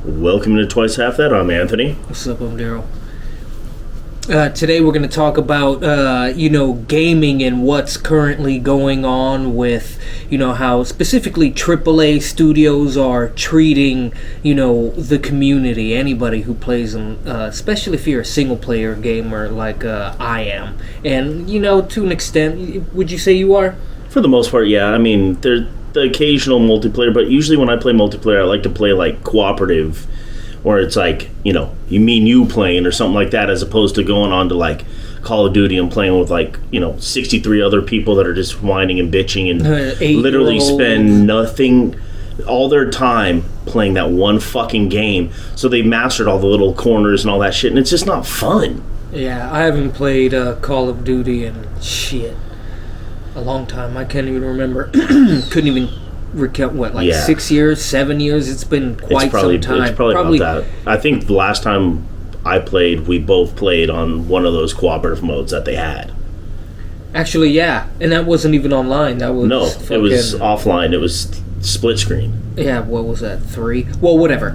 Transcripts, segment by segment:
Welcome to Twice Half That. I'm Anthony. What's up, I'm Daryl. Today we're going to talk about, gaming and what's currently going on with, how specifically AAA studios are treating, the community, anybody who plays them, especially if you're a single-player gamer like I am. And, to an extent, would you say you are? For the most part, yeah. I mean, there's the occasional multiplayer, but usually when I play multiplayer, I like to play, cooperative, where it's you playing or something like that, as opposed to going on to Call of Duty and playing with 63 other people that are just whining and bitching and literally spend all their time playing that one fucking game. So they mastered all the little corners and all that shit, and it's just not fun. Yeah, I haven't played Call of Duty in a long time. I can't even remember. Couldn't even recount 6 years, 7 years. It's been quite some time. It's probably about that. I think the last time I played, we both played on one of those cooperative modes that they had. Actually, yeah, and that wasn't even online. That was it was offline. It was split screen. Yeah, what was that? 3? Well, whatever.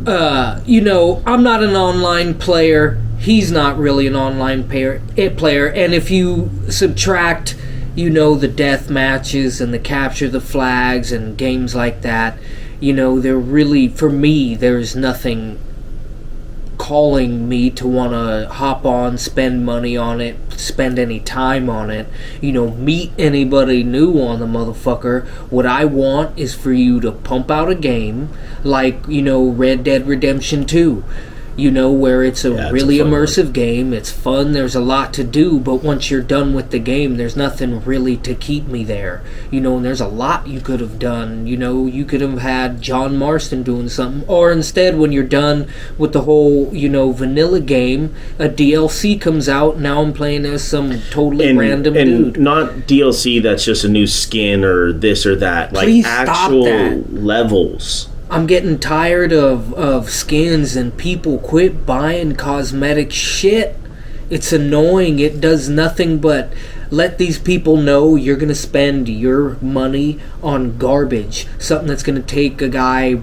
I'm not an online player. He's not really an online player. And if you subtract the death matches and the capture the flags and games like that, they're really, for me, there's nothing calling me to want to hop on, spend money on it, spend any time on it, meet anybody new on the motherfucker. What I want is for you to pump out a game like, Red Dead Redemption 2. Where it's a really immersive game. It's fun. There's a lot to do, but once you're done with the game, there's nothing really to keep me there. And there's a lot you could have done. You could have had John Marston doing something. Or instead, when you're done with the whole, vanilla game, a DLC comes out. Now I'm playing as some totally random dude. Not DLC that's just a new skin or this or that. Please actual stop that. Levels. I'm getting tired of skins and people quit buying cosmetic shit. It's annoying. It does nothing but let these people know you're going to spend your money on garbage. Something that's going to take a guy,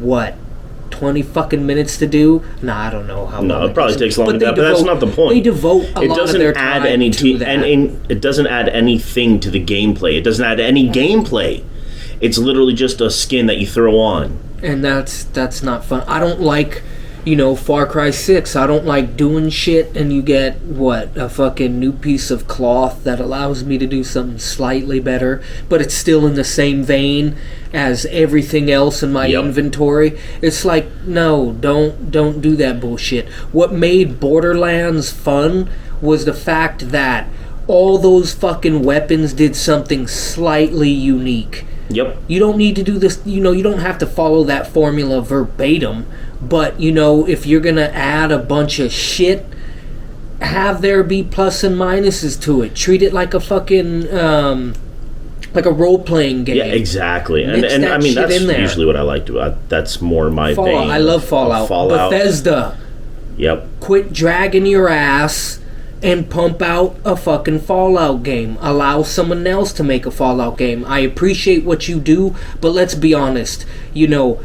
20 fucking minutes to do? Nah, I don't know how long. No, it probably takes longer than that, but that's not the point. They devote a lot of their time to that. And it doesn't add anything to the gameplay. It doesn't add any gameplay. It's literally just a skin that you throw on. And that's not fun. I don't like, Far Cry 6. I don't like doing shit and you get, a fucking new piece of cloth that allows me to do something slightly better, but it's still in the same vein as everything else in my inventory. It's like, no, don't do that bullshit. What made Borderlands fun was the fact that all those fucking weapons did something slightly unique. Yep. You don't need to do this, you don't have to follow that formula verbatim, but, if you're going to add a bunch of shit, have there be plus and minuses to it. Treat it like a fucking, like a role-playing game. Yeah, exactly. And I mean, that's usually what I like to, that's more my vein. I love Fallout. Bethesda. Yep. Quit dragging your ass and pump out a fucking Fallout game. Allow someone else to make a Fallout game. I appreciate what you do, but let's be honest.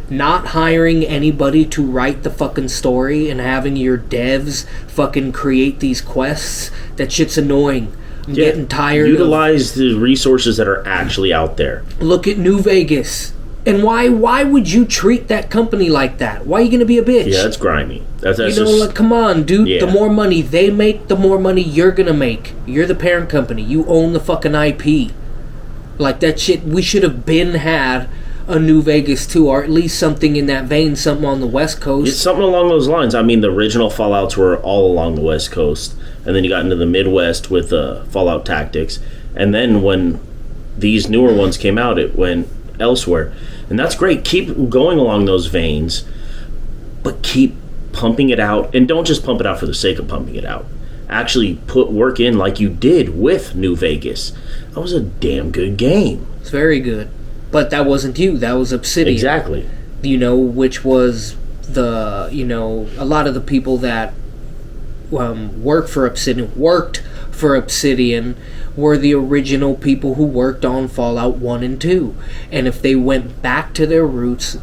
Not hiring anybody to write the fucking story and having your devs fucking create these quests, that shit's annoying. I'm getting tired. Utilize the resources that are actually out there. Look at New Vegas. And why would you treat that company like that? Why are you going to be a bitch? Yeah, it's grimy. That's come on, dude. Yeah. The more money they make, the more money you're going to make. You're the parent company. You own the fucking IP. That shit, we should have had a New Vegas 2, or at least something in that vein, something on the West Coast. It's something along those lines. I mean, the original Fallouts were all along the West Coast, and then you got into the Midwest with Fallout Tactics, and then when these newer ones came out, it went elsewhere. And that's great. Keep going along those veins, but keep pumping it out. And don't just pump it out for the sake of pumping it out. Actually put work in like you did with New Vegas. That was a damn good game. It's very good. But that wasn't you. That was Obsidian. Exactly. Which was the, a lot of the people that worked for Obsidian were the original people who worked on Fallout 1 and 2. And if they went back to their roots,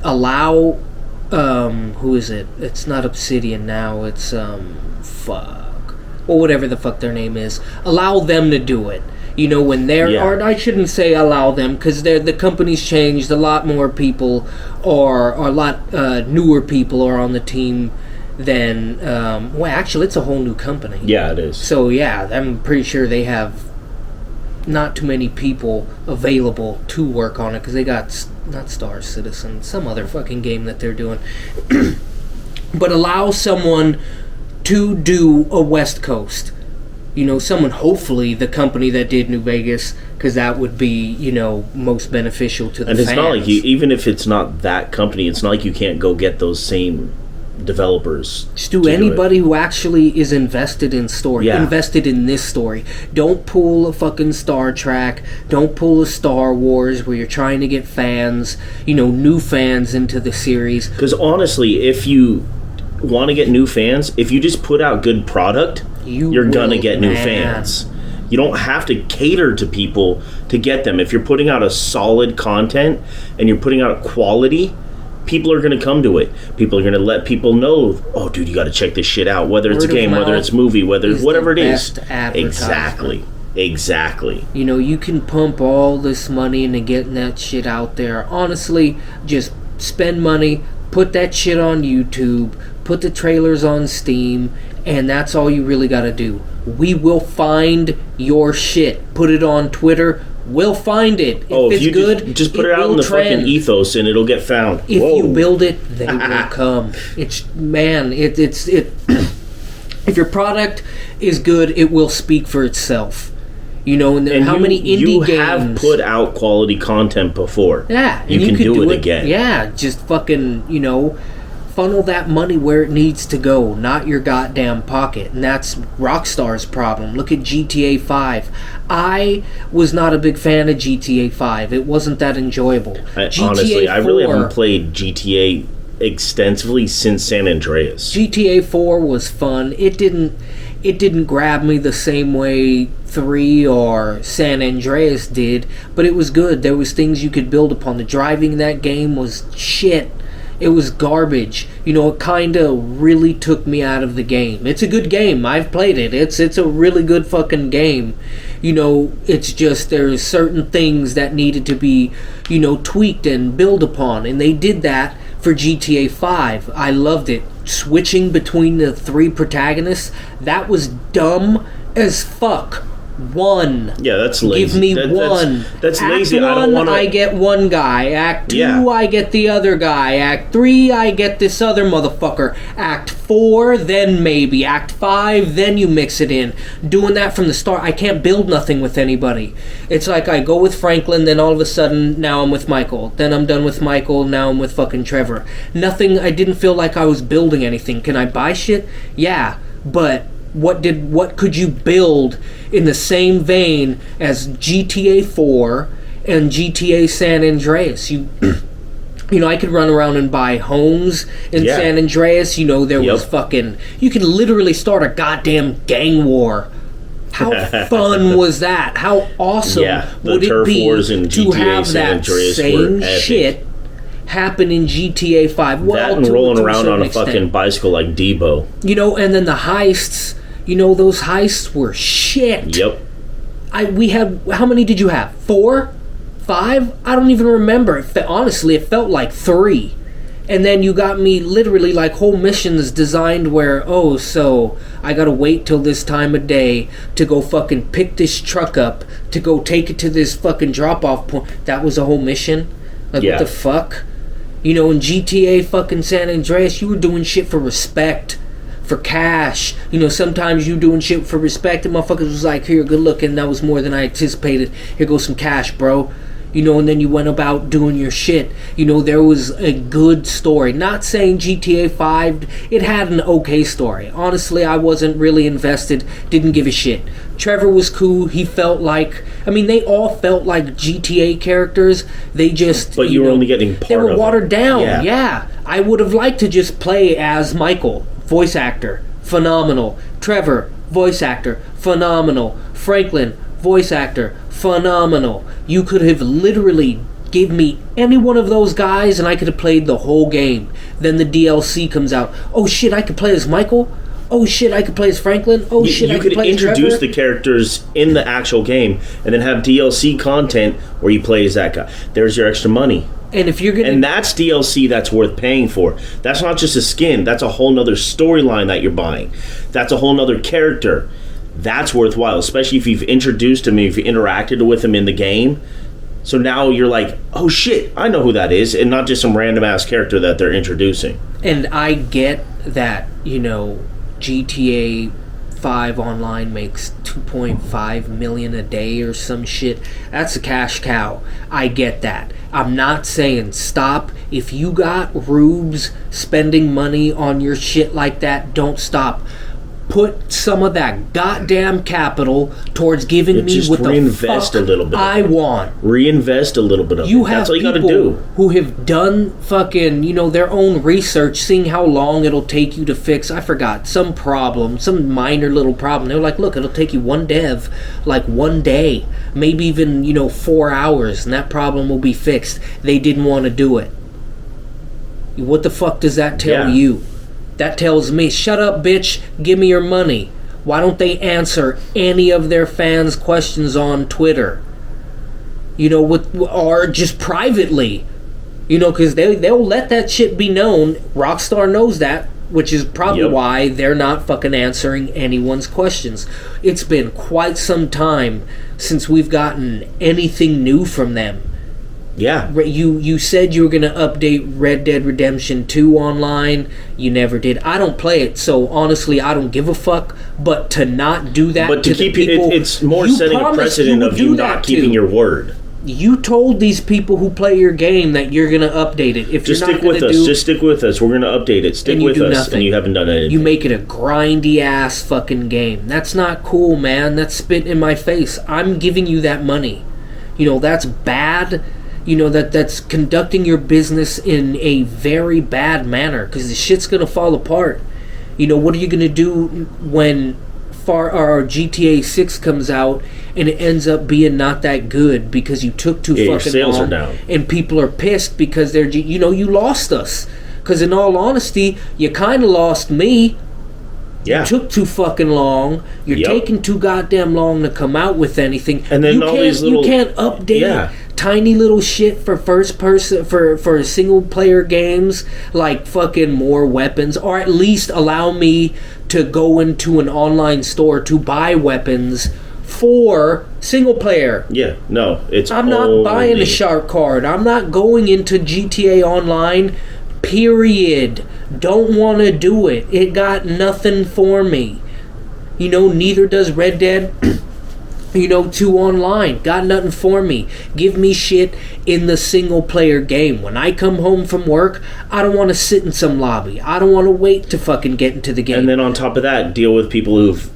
allow who is it? It's not Obsidian now. It's fuck, or whatever the fuck their name is. Allow them to do it. You know, when they're, or I shouldn't say allow them, because the company's changed. A lot more people or a lot newer people are on the team than, well, actually, it's a whole new company. Yeah, it is. So, yeah, I'm pretty sure they have not too many people available to work on it, because they got, not Star Citizen, some other fucking game that they're doing. But allow someone to do a West Coast. You know, someone, hopefully, the company that did New Vegas, because that would be, you know, most beneficial to the fans. And it's not like you, even if it's not that company, it's not like you can't go get those same developers. Just do anybody who actually is invested in story, invested in this story. Don't pull a fucking Star Trek. Don't pull a Star Wars where you're trying to get fans, you know, new fans into the series. Because honestly, if you want to get new fans, if you just put out good product, you're gonna get new fans. You don't have to cater to people to get them. If you're putting out a solid content and you're putting out quality, people are gonna come to it. People are gonna let people know, oh dude, you gotta check this shit out, whether it's a game, whether it's a movie, whatever it is. Exactly. You know, you can pump all this money into getting that shit out there. Honestly, just spend money, put that shit on YouTube, put the trailers on Steam, and that's all you really gotta do. We will find your shit. Put it on Twitter. We'll find it. If it's good, just put it out in the fucking ethos and it'll get found. If you build it, they will come. It's if your product is good, it will speak for itself. You know, and how many indie games... You have put out quality content before. Yeah. You can do it again. Yeah, just fucking, you know, funnel that money where it needs to go, not your goddamn pocket. And that's Rockstar's problem. Look at GTA 5. I was not a big fan of GTA 5. It wasn't that enjoyable. Honestly, I really haven't played GTA extensively since San Andreas. GTA 4 was fun. It didn't grab me the same way 3 or San Andreas did, but it was good. There was things you could build upon. The driving in that game was shit. It was garbage. You know, it kind of really took me out of the game. It's a good game. I've played it. It's a really good fucking game. You know, it's just there's certain things that needed to be, you know, tweaked and built upon, and they did that for GTA 5. I loved it. Switching between the 3 protagonists, that was dumb as fuck. 1. Yeah, that's lazy. Give me 1. That's Act lazy. 1, I don't want to. I get one guy. Act 2, I get the other guy. Act 3, I get this other motherfucker. Act 4, then maybe. Act 5, then you mix it in. Doing that from the start, I can't build nothing with anybody. It's like I go with Franklin, then all of a sudden, now I'm with Michael. Then I'm done with Michael, now I'm with fucking Trevor. Nothing, I didn't feel like I was building anything. Can I buy shit? Yeah, but what could you build in the same vein as GTA 4 and GTA San Andreas? You know, I could run around and buy homes in San Andreas. You know, there was fucking... You could literally start a goddamn gang war. How fun was that? How awesome would it be to have that same shit happen in GTA 5? That and rolling around on a fucking bicycle like Debo. You know, and then the heists... You know, those heists were shit. Yep. We had... How many did you have? 4? 5? I don't even remember. Honestly, it felt like 3. And then you got me literally like whole missions designed where, oh, so I gotta wait till this time of day to go fucking pick this truck up, to go take it to this fucking drop-off point. That was a whole mission? Like, what the fuck? You know, in GTA fucking San Andreas, you were doing shit for respect. For cash. You know, sometimes you doing shit for respect and motherfuckers was like, here, good looking, that was more than I anticipated, here goes some cash, bro. You know, and then you went about doing your shit. You know, there was a good story. Not saying GTA 5, it had an okay story. Honestly, I wasn't really invested, didn't give a shit. Trevor was cool, he felt like, I mean, they all felt like GTA characters. They just, but you were only getting part of it. They were watered down, yeah. I would have liked to just play as Michael. Voice actor, phenomenal. Trevor, voice actor, phenomenal. Franklin, voice actor, phenomenal. You could have literally Give me any one of those guys and I could have played the whole game. Then the DLC comes out. Oh shit, I could play as Michael? Oh shit, I could play as Franklin? Oh shit, I could play as Trevor? You could introduce the characters in the actual game and then have DLC content where you play as that guy. There's your extra money. And if you're gonna, and that's DLC that's worth paying for. That's not just a skin. That's a whole nother storyline that you're buying. That's a whole nother character. That's worthwhile, especially if you've introduced him, if you interacted with him in the game. So now you're like, oh shit, I know who that is, and not just some random ass character that they're introducing. And I get that, GTA 5 Online makes 2.5 million a day or some shit. That's a cash cow. I get that. I'm not saying stop. If you got rubes spending money on your shit like that, don't stop. Put some of that goddamn capital towards giving me what the fuck a little bit I want. Reinvest a little bit of it. That's all you gotta do. Who have done fucking, their own research, seeing how long it'll take you to fix, I forgot, some problem, some minor little problem. They're like, look, it'll take you one dev, like 1 day, maybe even, 4 hours, and that problem will be fixed. They didn't want to do it. What the fuck does that tell you? That tells me, shut up, bitch, give me your money. Why don't they answer any of their fans' questions on Twitter? Or just privately. Because they'll let that shit be known. Rockstar knows that, which is probably why they're not fucking answering anyone's questions. It's been quite some time since we've gotten anything new from them. Yeah. You said you were going to update Red Dead Redemption 2 online. You never did. I don't play it, so honestly, I don't give a fuck. But to not do that to keep the people... It's more setting a precedent of you not keeping your word. You told these people who play your game that you're going to update it. If just you're not stick with us. Just stick with us. We're going to update it. Stick with us. Nothing. And you haven't done anything. You make it a grindy-ass fucking game. That's not cool, man. That's spit in my face. I'm giving you that money. That's bad. That's conducting your business in a very bad manner because the shit's gonna fall apart. What are you gonna do when GTA 6 comes out and it ends up being not that good because you took too fucking long? Sales are down, and people are pissed because they're you lost us. Because in all honesty, you kind of lost me. Yeah. You took too fucking long. You're taking too goddamn long to come out with anything. And then you can't update tiny little shit for first person for single player games like fucking more weapons, or at least allow me to go into an online store to buy weapons for single player. Yeah, no, I'm not buying a shark card. I'm not going into GTA Online. Period. Don't want to do it. It got nothing for me. Neither does Red Dead 2 online. Got nothing for me. Give me shit in the single player game. When I come home from work, I don't want to sit in some lobby. I don't want to wait to fucking get into the game. And then on top of that, deal with people who've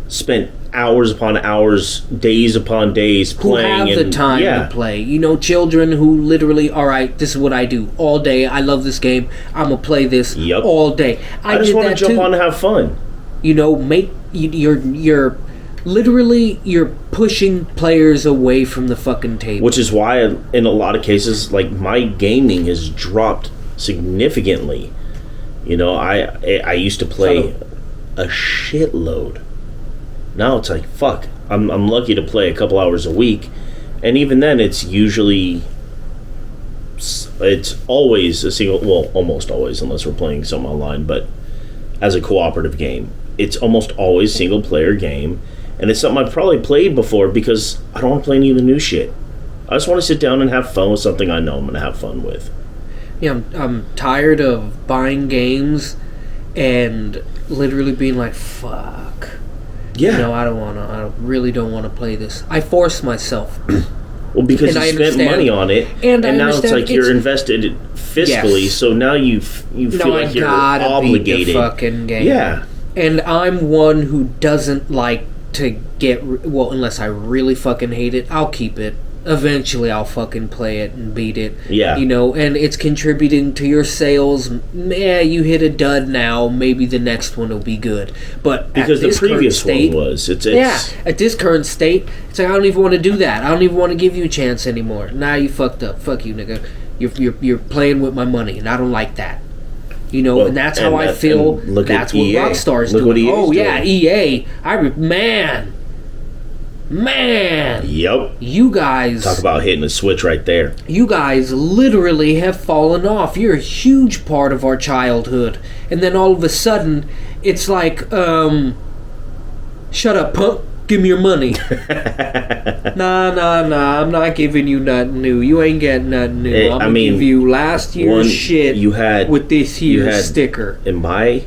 spent hours upon hours, days upon days playing. Who have the time to play. Children who literally, all right, this is what I do all day. I love this game. I'm going to play this all day. I just want to jump on and have fun. You're literally, you're pushing players away from the fucking table. Which is why, in a lot of cases, like, my gaming has dropped significantly. I used to play a shitload. Now it's like, fuck, I'm lucky to play a couple hours a week. And even then, it's always a single, well, almost always, unless we're playing some online, but as a cooperative game. It's almost always single player game. And it's something I've probably played before because I don't want to play any of the new shit. I just want to sit down and have fun with something I know I'm going to have fun with. Yeah, I'm tired of buying games and literally being like, fuck. Yeah. I really don't want to play this. I force myself. Well, because you spent money on it, and now it's like you're invested fiscally, so now you feel like you're obligated. Beat the fucking game. Yeah. And I'm one who doesn't like to unless I really fucking hate it, I'll keep it. eventually I'll fucking play it and beat it. Yeah. You know, and it's contributing to your sales. Yeah, you hit a dud now, maybe the next one will be good. But because the previous one was. It's at this current state, it's like I don't even want to do that. I don't even want to give you a chance anymore. Now you fucked up. Fuck you, nigga. You're playing with my money, and I don't like that. You know, and that's how I feel. That's what Rockstar's doing. What EA's doing. EA. Man. Yep. You guys... Talk about hitting a switch right there. You guys literally have fallen off. You're a huge part of our childhood. And then all of a sudden, it's like, shut up, punk. Give me your money. Nah. I'm not giving you nothing new. You ain't getting nothing new. I'm going to give you last year's shit with this year's sticker. In my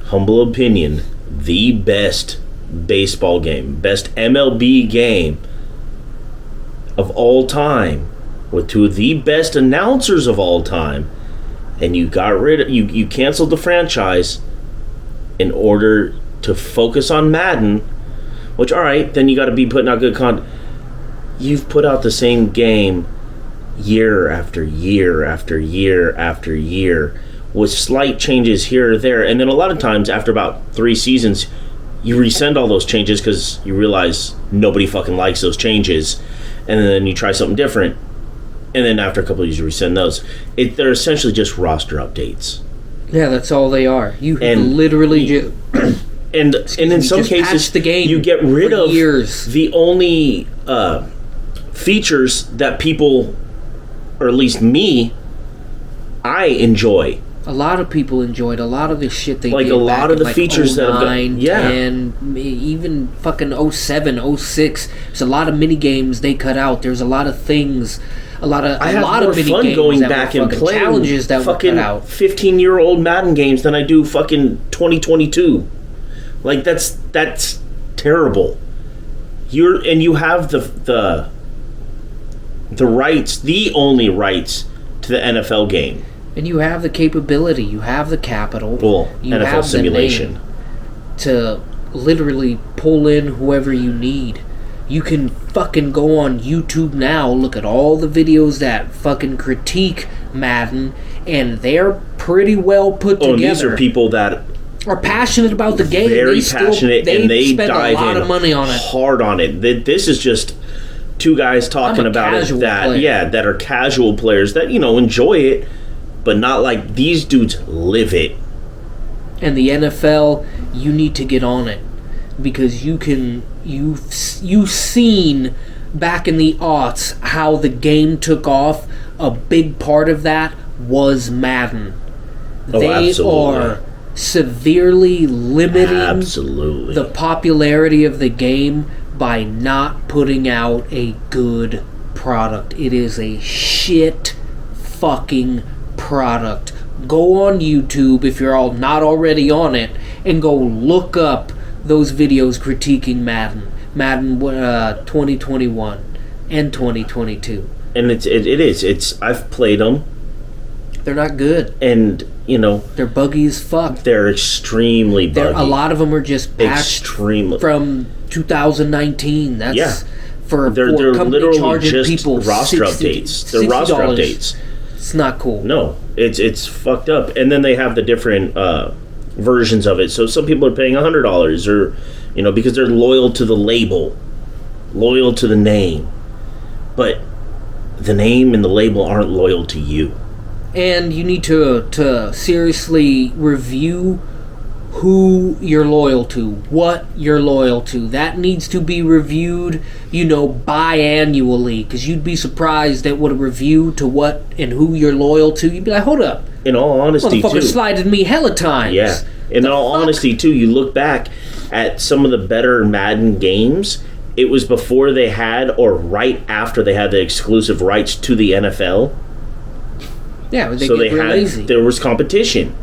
humble opinion, the best baseball game, best MLB game of all time, with two of the best announcers of all time, and you got rid of you canceled the franchise in order to focus on Madden, which, alright, then you got to be putting out good content. You've put out the same game year after year after year after year with slight changes here or there, and then a lot of times after about 3 seasons you resend all those changes because you realize nobody fucking likes those changes, and then you try something different, and then after a couple of years you resend those. They're essentially just roster updates. Yeah, that's all they are. You literally just and in some cases the game you get rid of years. The only features that people, or at least me, I enjoy. A lot of people enjoyed a lot of the shit they like did a lot back of the in features 09, that have got, 10, even fucking 07, 06. There's a lot of mini games they cut out. There's a lot of things, a lot of mini fun games going that back were and playing challenges that were fucking cut out. 15-year-old Madden games than I do fucking 2022. Like that's terrible. You have the rights, the only rights to the NFL game. And you have the capability, you have the capital, you NFL have simulation the name to literally pull in whoever you need. You can fucking go on YouTube now, look at all the videos that fucking critique Madden, and they're pretty well put together. And these are people that are passionate about the game. Very passionate, and they spend dive a lot in of money on it. Hard on it. This is just two guys talking about it that are casual players that enjoy it, but not like these dudes live it. And the NFL, you need to get on it because you've seen back in the aughts how the game took off. A big part of that was Madden. They are severely limiting the popularity of the game by not putting out a good product. It is a shit fucking product. Go on YouTube if you're all not already on it and go look up those videos critiquing Madden 2021 and 2022. And it is I've played them. They're not good. And they're buggy as fuck. They're extremely buggy. A lot of them are just patched from 2019. That's for they're literally just people roster updates. They're roster updates. It's not cool. No, it's fucked up. And then they have the different versions of it. So some people are paying $100 or because they're loyal to the label, loyal to the name. But the name and the label aren't loyal to you. And you need to seriously review who you're loyal to, what you're loyal to. That needs to be reviewed, biannually, because you'd be surprised at what a review to what and who you're loyal to. You'd be like, hold up. In all honesty, motherfucker slided me hella times. Yeah. In all honesty, too, you look back at some of the better Madden games, it was before they had or right after they had the exclusive rights to the NFL. Yeah, lazy. There was competition.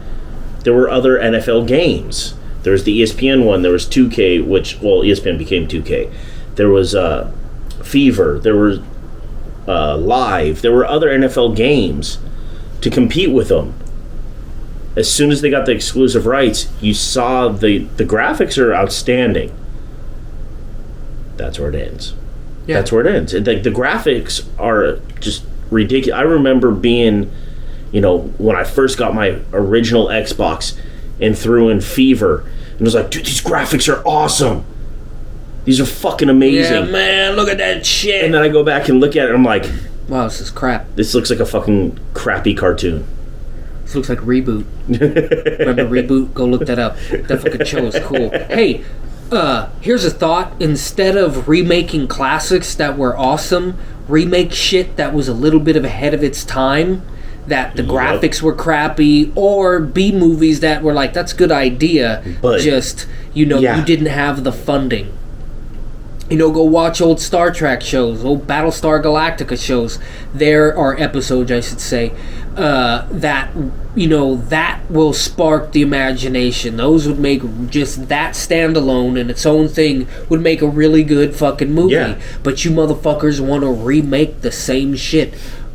There were other NFL games. There was the ESPN one. There was 2K, ESPN became 2K. There was Fever. There were Live. There were other NFL games to compete with them. As soon as they got the exclusive rights, you saw the graphics are outstanding. That's where it ends. That's where it ends. And, like, the graphics are just ridiculous. I remember being, when I first got my original Xbox and threw in Fever, and was like, dude, these graphics are awesome. These are fucking amazing. Yeah, man, look at that shit. And then I go back and look at it, and I'm like, wow, this is crap. this looks like a fucking crappy cartoon. This looks like Reboot. Remember Reboot? Go look that up. That fucking show is cool. Hey, here's a thought. Instead of remaking classics that were awesome, remake shit that was a little bit ahead of its time, that the graphics were crappy, or B movies that were like, that's a good idea, but just, you didn't have the funding. Go watch old Star Trek shows, old Battlestar Galactica shows. There are episodes, I should say, that will spark the imagination. Those would make just that standalone in its own thing would make a really good fucking movie. Yeah. But you motherfuckers want to remake the same shit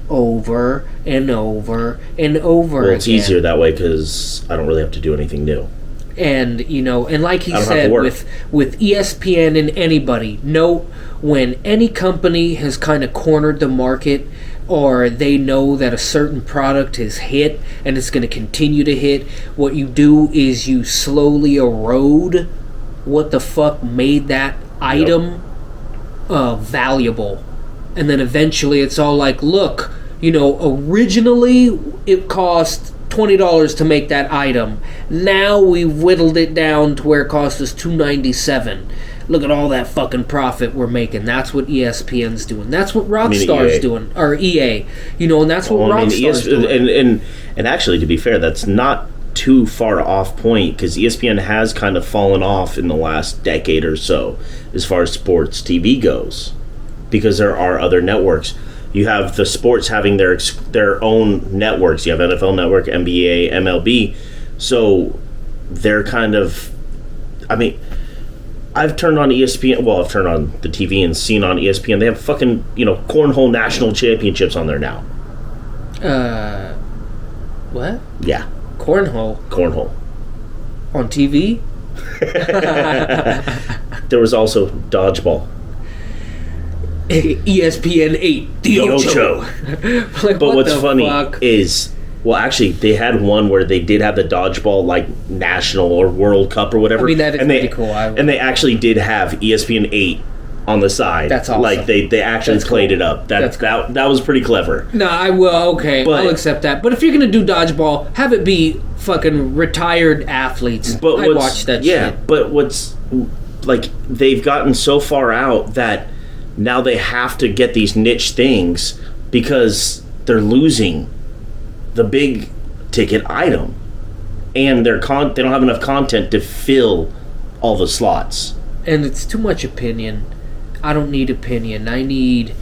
over and over and over again. Well, it's easier that way because I don't really have to do anything new. And and like he said, with ESPN and anybody, note when any company has kind of cornered the market, or they know that a certain product has hit and it's going to continue to hit, what you do is you slowly erode what the fuck made that item valuable. And then eventually it's all like, look, originally it cost $20 to make that item. Now we've whittled it down to where it cost us $2.97. Look at all that fucking profit we're making. That's what ESPN's doing. That's what Rockstar's doing, or EA. And that's what Rockstar's doing. And actually, to be fair, that's not too far off point, because ESPN has kind of fallen off in the last decade or so as far as sports TV goes, because there are other networks. You have the sports having their own networks. You have NFL Network, NBA, MLB. So they're kind of... I mean, I've turned on ESPN... Well, I've turned on the TV and seen on ESPN. They have fucking, cornhole national championships on there now. What? Yeah. Cornhole. On TV? There was also dodgeball. ESPN 8, the Ocho. Like, but what's funny is, well, actually, they had one where they did have the dodgeball, like, national or World Cup or whatever. I mean, that is pretty cool. And they actually did have ESPN 8 on the side. That's awesome. Like, they actually played it up. That was pretty clever. No, I will. Okay, I'll accept that. But if you're going to do dodgeball, have it be fucking retired athletes. I watch that shit. Yeah, but what's, like, they've gotten so far out that now they have to get these niche things because they're losing the big ticket item, and they don't have enough content to fill all the slots. And it's too much opinion. I don't need opinion. I need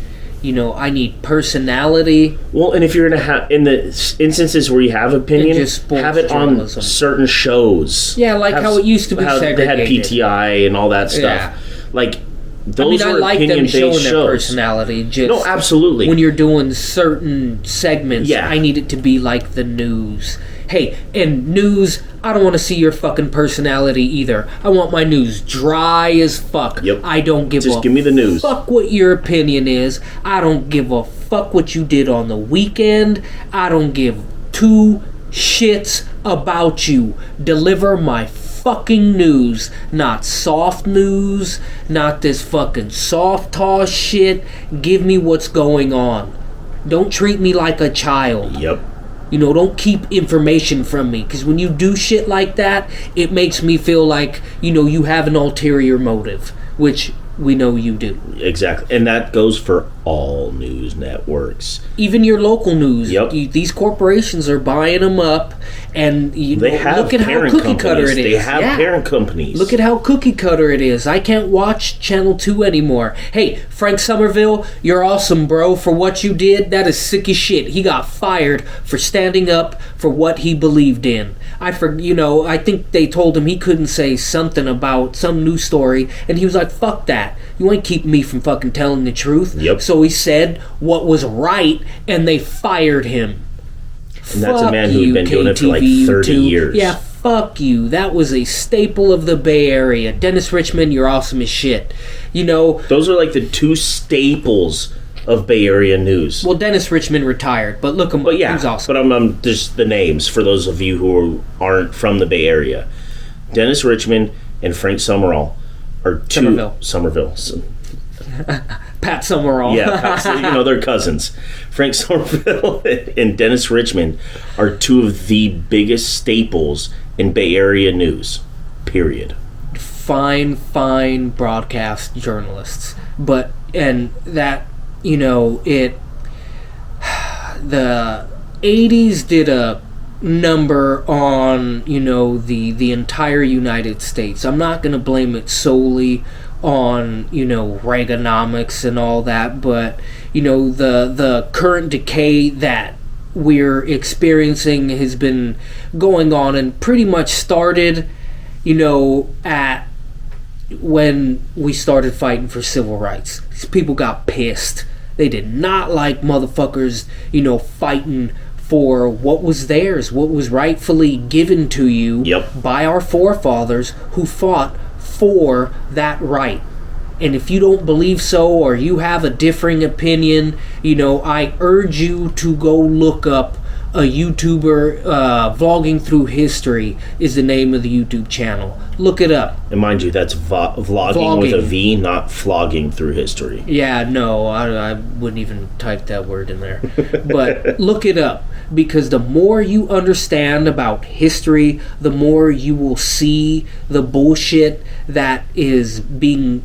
personality. Well, and if you're gonna have, in the instances where you have opinion, have it on certain shows. Yeah, like how it used to be segregated. They had PTI and all that stuff. Yeah. Like, those were like them showing shows. Their personality. Just no, absolutely. When you're doing certain segments, yeah. I need it to be like the news. Hey, and news, I don't want to see your fucking personality either. I want my news dry as fuck. Yep. I don't give Just give me the news. Fuck what your opinion is. I don't give a fuck what you did on the weekend. I don't give two shits about you. Deliver my fucking news, not soft news, not this fucking soft toss shit. Give me what's going on. Don't treat me like a child. Yep. Don't keep information from me, because when you do shit like that, it makes me feel like, you have an ulterior motive, which we know you do. Exactly. And that goes for all news networks. Even your local news. Yep. These corporations are buying them up, and they have look at how cookie cutter it is. They have parent companies. Look at how cookie cutter it is. I can't watch Channel 2 anymore. Hey, Frank Somerville, you're awesome, bro, for what you did. That is sick as shit. He got fired for standing up for what he believed in. I think they told him he couldn't say something about some news story, and he was like, fuck that. You ain't keeping me from fucking telling the truth. Yep. So he said what was right, and they fired him. And that's a man who'd been doing it for like 30 years. Yeah, fuck you. That was a staple of the Bay Area. Dennis Richmond, you're awesome as shit. You know, Those are like the two staples of Bay Area news. well, Dennis Richmond retired, but look him, But yeah, he's awesome. but I'm just the names for those of you who aren't from the Bay Area. Dennis Richmond and Frank Summerall are two Somerville. Pat Summerall. Yeah, they're cousins. Frank Somerville and Dennis Richmond are two of the biggest staples in Bay Area news. Period. Fine broadcast journalists. But, and that, the 80s did a number on, the entire United States. I'm not going to blame it solely on, Reaganomics and all that, but, the current decay that we're experiencing has been going on and pretty much started, at when we started fighting for civil rights. These people got pissed. They did not like motherfuckers, fighting for what was theirs, what was rightfully given to you by our forefathers who fought for that right. And if you don't believe so, or you have a differing opinion, I urge you to go look up a YouTuber. Vlogging Through History is the name of the YouTube channel. Look it up. And mind you, that's vlogging with a V, not flogging through history. Yeah, no, I wouldn't even type that word in there. But look it up, because the more you understand about history, the more you will see the bullshit that is being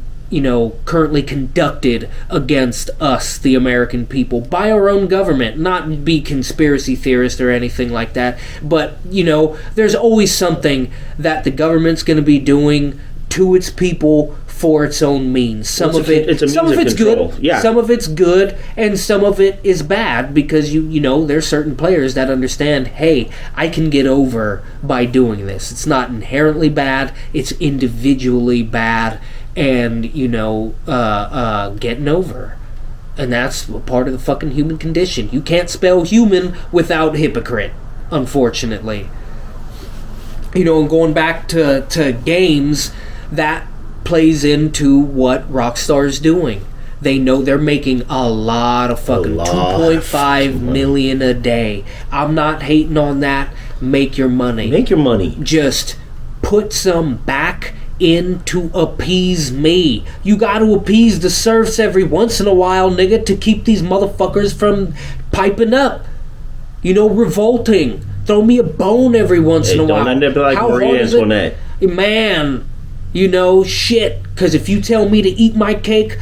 currently conducted against us, the American people, by our own government. Not be conspiracy theorist or anything like that, but there's always something that the government's going to be doing to its people for its own means. Some of it's control. good, yeah. Some of it's good, and some of it is bad, because there's certain players that understand, hey, I can get over by doing this. It's not inherently bad, it's individually bad, and getting over. And that's a part of the fucking human condition. You can't spell human without hypocrite, unfortunately. And going back to games, that plays into what Rockstar's doing. They know they're making a lot of fucking 2.5 million a day. I'm not hating on that. Make your money. Make your money. Just put some back in to appease me. You got to appease the serfs every once in a while, nigga, to keep these motherfuckers from piping up. Revolting. Throw me a bone every once in a while. Don't end up like Marie Antoinette. Man, shit. Because if you tell me to eat my cake,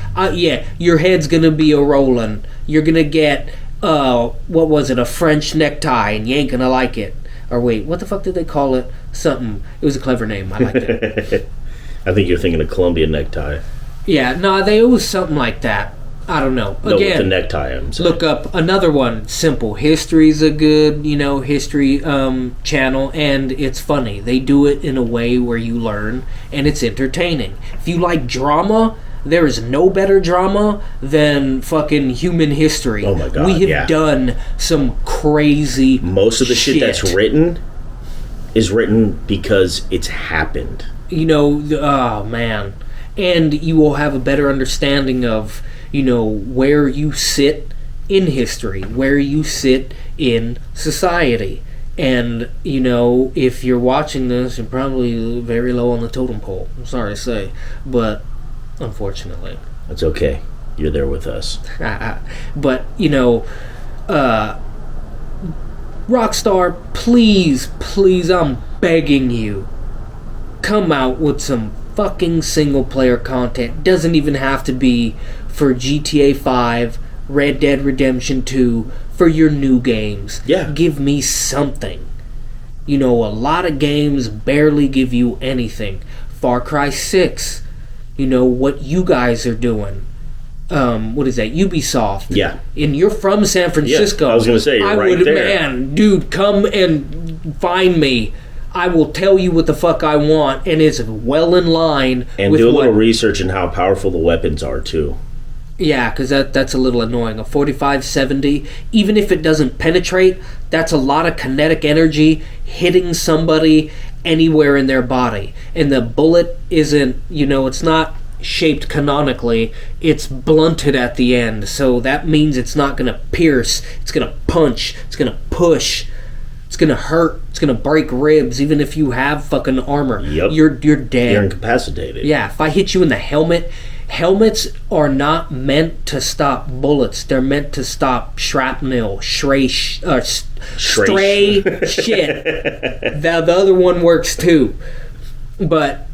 your head's gonna be a rolling. You're gonna get, what was it, a French necktie, and you ain't gonna like it. Or wait, what the fuck did they call it? Something. It was a clever name. I liked it. I think you're thinking of Columbia necktie. Yeah, no, it was something like that. I don't know. No, Again, with the necktie, I'm saying. Look up another one. Simple. History's a good, history channel, and it's funny. They do it in a way where you learn, and it's entertaining. If you like drama, there is no better drama than fucking human history. Oh my God, we have done some crazy Most of the shit that's written is written because it's happened. Oh man. And you will have a better understanding of, where you sit in history, where you sit in society. And, if you're watching this, you're probably very low on the totem pole. I'm sorry to say. But, unfortunately. That's okay. You're there with us. But, Rockstar, please, I'm begging you, come out with some fucking single-player content. Doesn't even have to be for GTA 5, Red Dead Redemption 2, for your new games. Yeah. Give me something. A lot of games barely give you anything. Far Cry 6, what you guys are doing. What is that? Ubisoft. Yeah. And you're from San Francisco. Yeah, I was going to say, you're right there. Man, dude, come and find me. I will tell you what the fuck I want, and it's well in line and with do a little research in how powerful the weapons are, too. Yeah, because that's a little annoying. A 45-70, even if it doesn't penetrate, that's a lot of kinetic energy hitting somebody anywhere in their body. And the bullet isn't, it's not shaped canonically, it's blunted at the end. So that means it's not going to pierce, it's going to punch, it's going to push, it's going to hurt, it's going to break ribs. Even if you have fucking armor, Yep. you're dead. You're incapacitated. Yeah, if I hit you in the helmet, helmets are not meant to stop bullets. They're meant to stop shrapnel, stray shit. The other one works too. But,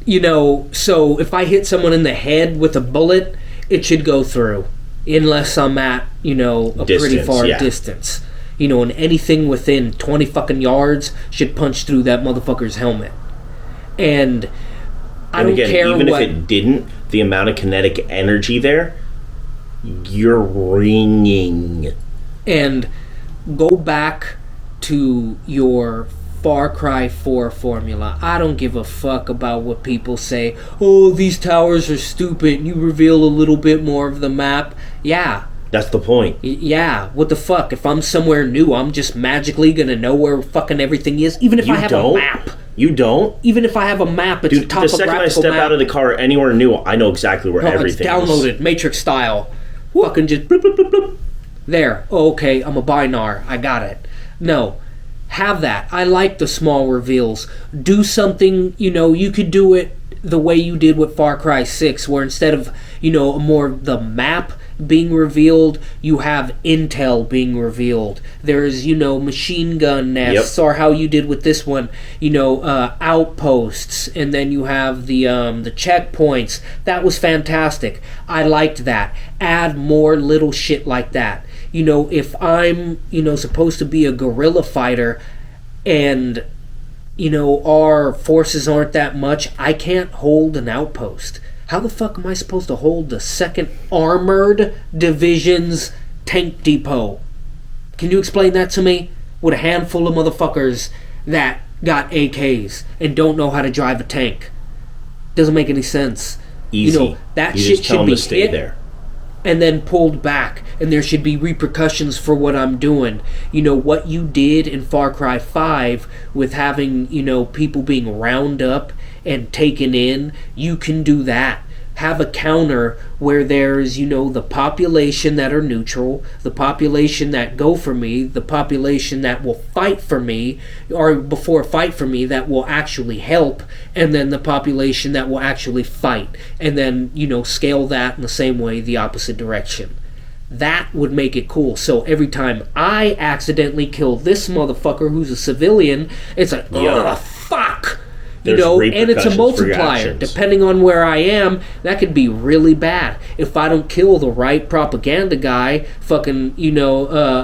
so if I hit someone in the head with a bullet, it should go through. Unless I'm at, a pretty far distance. And anything within 20 fucking yards should punch through that motherfucker's helmet. And I don't care even what... if it didn't, the amount of kinetic energy there, you're ringing. And go back to your Far Cry 4 formula. I don't give a fuck about what people say. Oh, these towers are stupid. You reveal a little bit more of the map. Yeah. That's the point. Yeah, what the fuck? If I'm somewhere new, I'm just magically gonna know where fucking everything is. Even if I have a map. You don't? Even if I have a map, it's a topographical map. The second I step out of the car anywhere new, I know exactly where everything is. It's downloaded, Matrix style. Fucking just bloop, bloop, bloop, bloop. There. Oh, okay, I'm a Binar. I got it. No. Have that. I like the small reveals. Do something, you could do it the way you did with Far Cry 6, where instead of, more of the map being revealed, you have intel being revealed. There's, machine gun nests, or how you did with this one, outposts, and then you have the checkpoints. That was fantastic. I liked that. Add more little shit like that. If I'm, supposed to be a guerrilla fighter and, our forces aren't that much, I can't hold an outpost. How the fuck am I supposed to hold the 2nd Armored Division's tank depot? Can you explain that to me? With a handful of motherfuckers that got AKs and don't know how to drive a tank. Doesn't make any sense. Easy. That you shit just tell should them be to stay hit there. And then pulled back, and there should be repercussions for what I'm doing. What you did in Far Cry 5 with having, people being round up and taken in, you can do that. Have a counter where there's, the population that are neutral, the population that go for me, the population that will fight for me, or before fight for me that will actually help, and then the population that will actually fight. And then, scale that in the same way, the opposite direction. That would make it cool. So every time I accidentally kill this motherfucker who's a civilian, it's like, ugh, fuck! And it's a multiplier. Depending on where I am, that could be really bad. If I don't kill the right propaganda guy, fucking, Goebbels,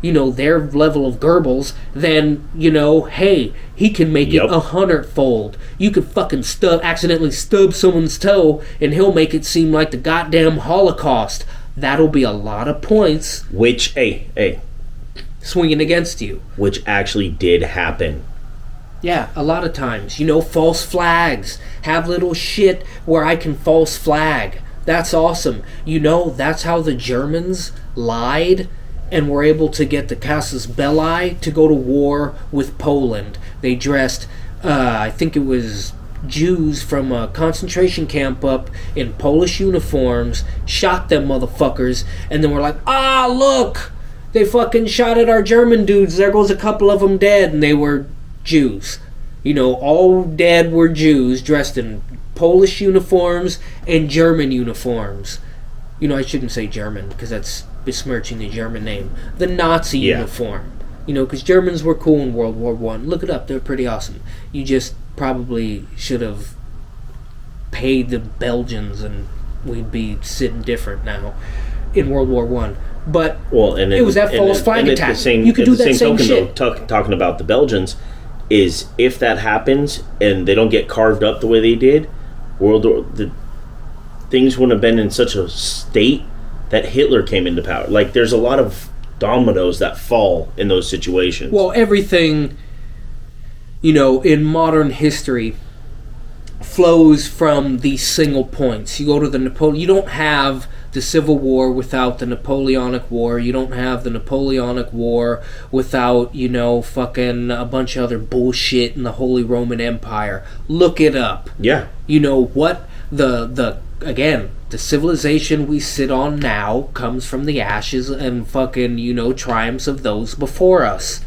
their level of Goebbels, then, hey, he can make it 100-fold. You could fucking accidentally stub someone's toe, and he'll make it seem like the goddamn Holocaust. That'll be a lot of points. Which, hey. Swinging against you. Which actually did happen. Yeah, a lot of times. False flags. Have little shit where I can false flag. That's awesome. That's how the Germans lied and were able to get the Casus Belli to go to war with Poland. They dressed, I think it was Jews from a concentration camp up in Polish uniforms, shot them motherfuckers, and then were like, look! They fucking shot at our German dudes. There goes a couple of them dead, and they were Jews. All dead were Jews dressed in Polish uniforms and German uniforms. I shouldn't say German because that's besmirching the German name. The Nazi uniform. Because Germans were cool in World War I. Look it up. They're pretty awesome. You just probably should have paid the Belgians and we'd be sitting different now in World War I. But it was that false flag attack. You could do that same shit. Talking about the Belgians, is if that happens and they don't get carved up the way they did, things wouldn't have been in such a state that Hitler came into power. Like, there's a lot of dominoes that fall in those situations. Well, everything, in modern history flows from these single points. You go to the Napoleon, you don't have the Civil War without the Napoleonic War. You don't have the Napoleonic War without, fucking a bunch of other bullshit in the Holy Roman Empire. Look it up. Yeah. You know what? Again, the civilization we sit on now comes from the ashes and fucking, triumphs of those before us.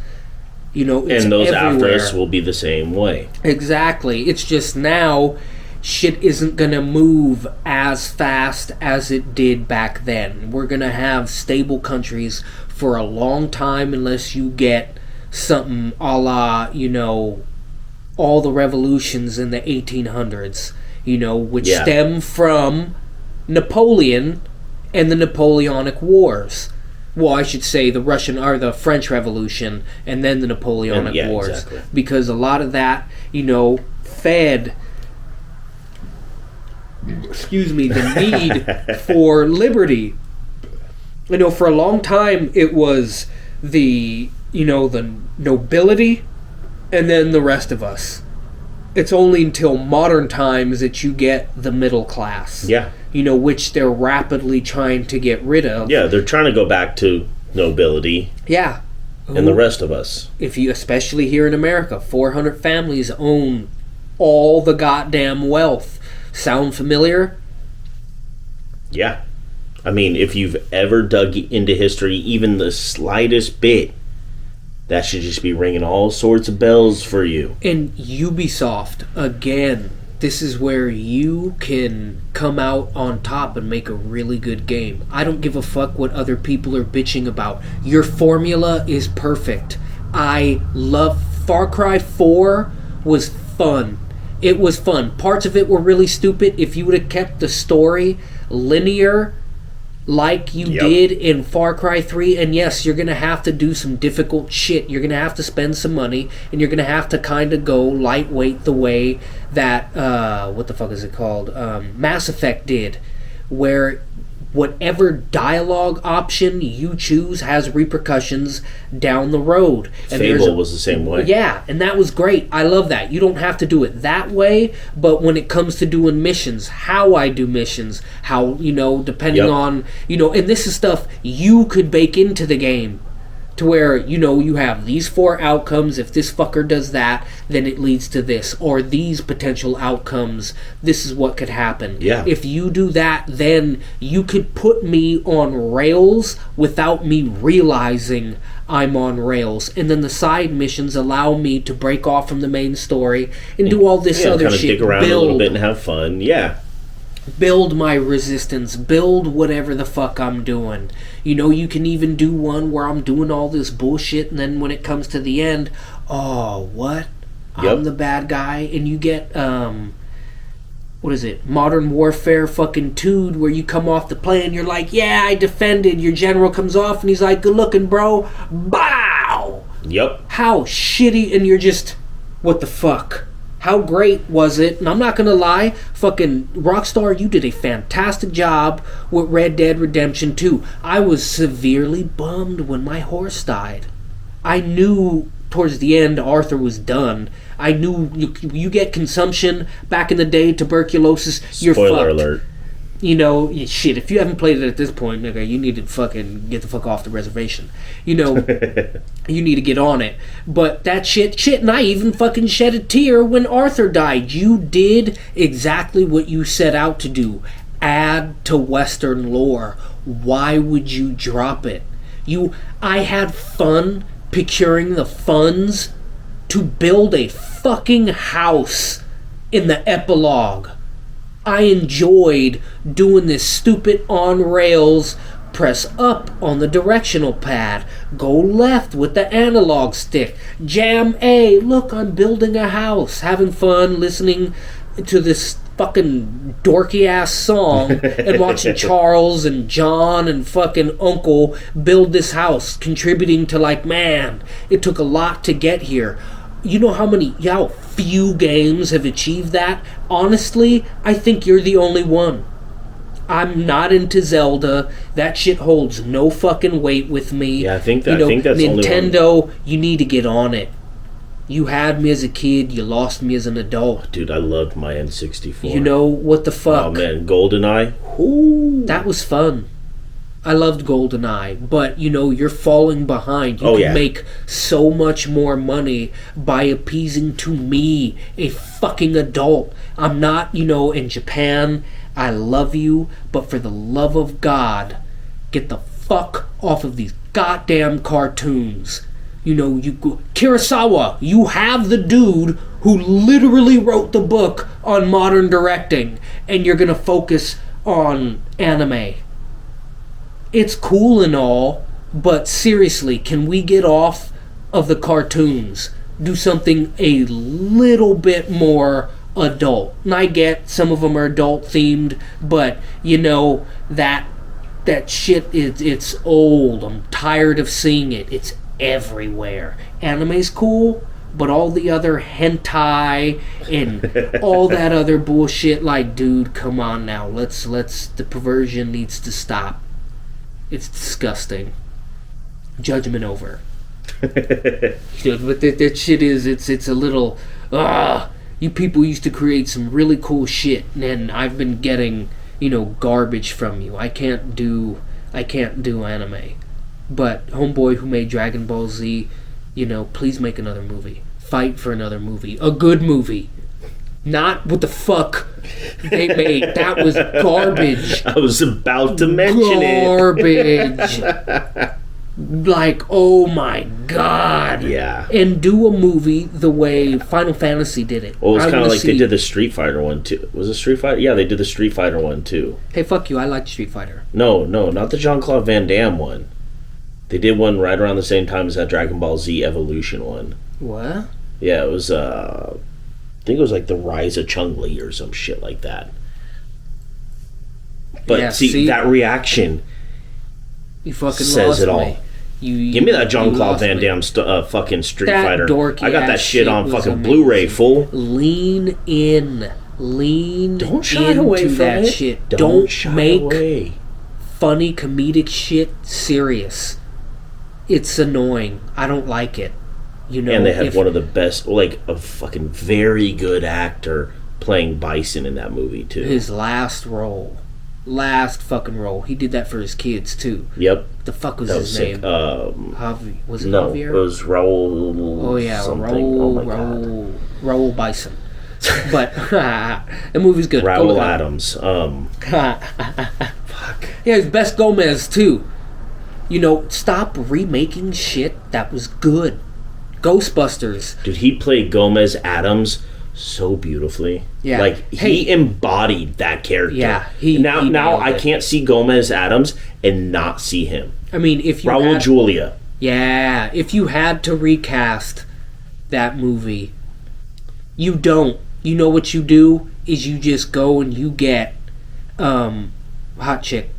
It's and those everywhere. after us will be the same way. Exactly. It's just now shit isn't going to move as fast as it did back then. We're going to have stable countries for a long time unless you get something a la, all the revolutions in the 1800s, which stem from Napoleon and the Napoleonic Wars. Well, I should say the French Revolution and then the Napoleonic Wars. Exactly. Because a lot of that, fed the need for liberty. For a long time it was the nobility and then the rest of us. It's only until modern times that you get the middle class. Yeah. Which they're rapidly trying to get rid of. Yeah, they're trying to go back to nobility. Yeah. And the rest of us. Especially here in America, 400 families own all the goddamn wealth. Sound familiar? Yeah. I mean, if you've ever dug into history, even the slightest bit, that should just be ringing all sorts of bells for you. And Ubisoft, again, this is where you can come out on top and make a really good game. I don't give a fuck what other people are bitching about. Your formula is perfect. I love Far Cry 4 was fun. It was fun. Parts of it were really stupid. If you would have kept the story linear like you did in Far Cry 3, and yes, you're going to have to do some difficult shit. You're going to have to spend some money, and you're going to have to kind of go lightweight the way that, what the fuck is it called? Mass Effect did, where whatever dialogue option you choose has repercussions down the road. And Fable was the same way. Yeah, and that was great. I love that. You don't have to do it that way, but when it comes to doing missions, how I do missions, how, depending on, and this is stuff you could bake into the game. To where, you have these 4 outcomes. If this fucker does that, then it leads to this. Or these potential outcomes, this is what could happen. Yeah. If you do that, then you could put me on rails without me realizing I'm on rails. And then the side missions allow me to break off from the main story and do all this other kind of shit. Dig around a little bit and have fun. Yeah. Build my resistance, build whatever the fuck I'm doing. You can even do one where I'm doing all this bullshit, and then when it comes to the end, what? I'm the bad guy, and you get, what is it? Modern Warfare fucking 2, where you come off the plane, you're like, yeah, I defended. Your general comes off, and he's like, good looking, bro. Bow! Yep. How shitty, and you're just, what the fuck? How great was it? And I'm not gonna lie, fucking Rockstar, you did a fantastic job with Red Dead Redemption 2. I was severely bummed when my horse died. I knew towards the end Arthur was done. I knew you get consumption back in the day, tuberculosis, you're fucked. Spoiler alert. Shit, if you haven't played it at this point, nigga, you need to fucking get the fuck off the reservation. You need to get on it. But that shit, and I even fucking shed a tear when Arthur died. You did exactly what you set out to do. Add to Western lore. Why would you drop it? I had fun procuring the funds to build a fucking house in the epilogue. I enjoyed doing this stupid on rails, press up on the directional pad, go left with the analog stick, jam A, look, I'm building a house, having fun listening to this fucking dorky ass song and watching Charles and John and fucking Uncle build this house, contributing to man, it took a lot to get here. You know how few games have achieved that? Honestly, I think you're the only one. I'm not into Zelda. That shit holds no fucking weight with me. Yeah, I think that's Nintendo, only one. you need to get on it. You had me as a kid, you lost me as an adult. Dude, I loved my N64. You know, what the fuck? Oh man, GoldenEye. Ooh. That was fun. I loved GoldenEye, but you know, you're falling behind. You can make so much more money by appeasing to me, a fucking adult. I'm not, you know, in Japan. I love you, but for the love of God, get the fuck off of these goddamn cartoons. You know, Kurosawa, you have the dude who literally wrote the book on modern directing, and you're gonna focus on anime. It's cool and all, but seriously, can we get off of the cartoons? Do something a little bit more adult. And I get some of them are adult themed, but you know, that shit it's old. I'm tired of seeing it. It's everywhere. Anime's cool, but all the other hentai and all that other bullshit, like, dude, come on now. Let's the perversion needs to stop. It's disgusting. Judgment over. Dude, but that shit is it's a little you people used to create some really cool shit, and I've been getting, you know, garbage from you. I can't do anime. But homeboy who made Dragon Ball Z, you know, please make another movie. Fight for another movie. A good movie. Not what the fuck they made. That was garbage. I was about to mention Garbage. Like, oh my god. Yeah. And do a movie the way Final Fantasy did it. Well, it was kind of like they did the Street Fighter one too. Was it Street Fighter? Yeah, they did the Street Fighter one too. Hey, fuck you. I like Street Fighter. No, not the Jean-Claude Van Damme one. They did one right around the same time as that Dragon Ball Z Evolution one. What? Yeah, it was, I think it was like the Rise of Chun-Li or some shit like that. But yeah, see, that reaction you fucking says lost it all. Me. You Give me that Jean-Claude Van Damme fucking Street Fighter. I got that shit on fucking amazing. Blu-ray, fool. Lean in. Don't shy away from that it. Shit. Don't shy make away. Funny comedic shit serious. It's annoying. I don't like it. You know, and they had one of the best, like a fucking very good actor playing Bison in that movie too. His last fucking role. He did that for his kids too. Yep. The fuck was his name? Was it no, Javier? It was Raul. Oh yeah, Raul. Raul Bison. But the movie's good. Raul Adams. Fuck. Yeah, his Best Gomez too. You know, stop remaking shit that was good. Ghostbusters. Dude, he played Gomez Adams so beautifully. Yeah. Like, he embodied that character. Yeah. Now I can't see Gomez Adams and not see him. I mean, if you Raul Julia. Yeah. If you had to recast that movie, you don't. You know what you do is you just go and you get hot chick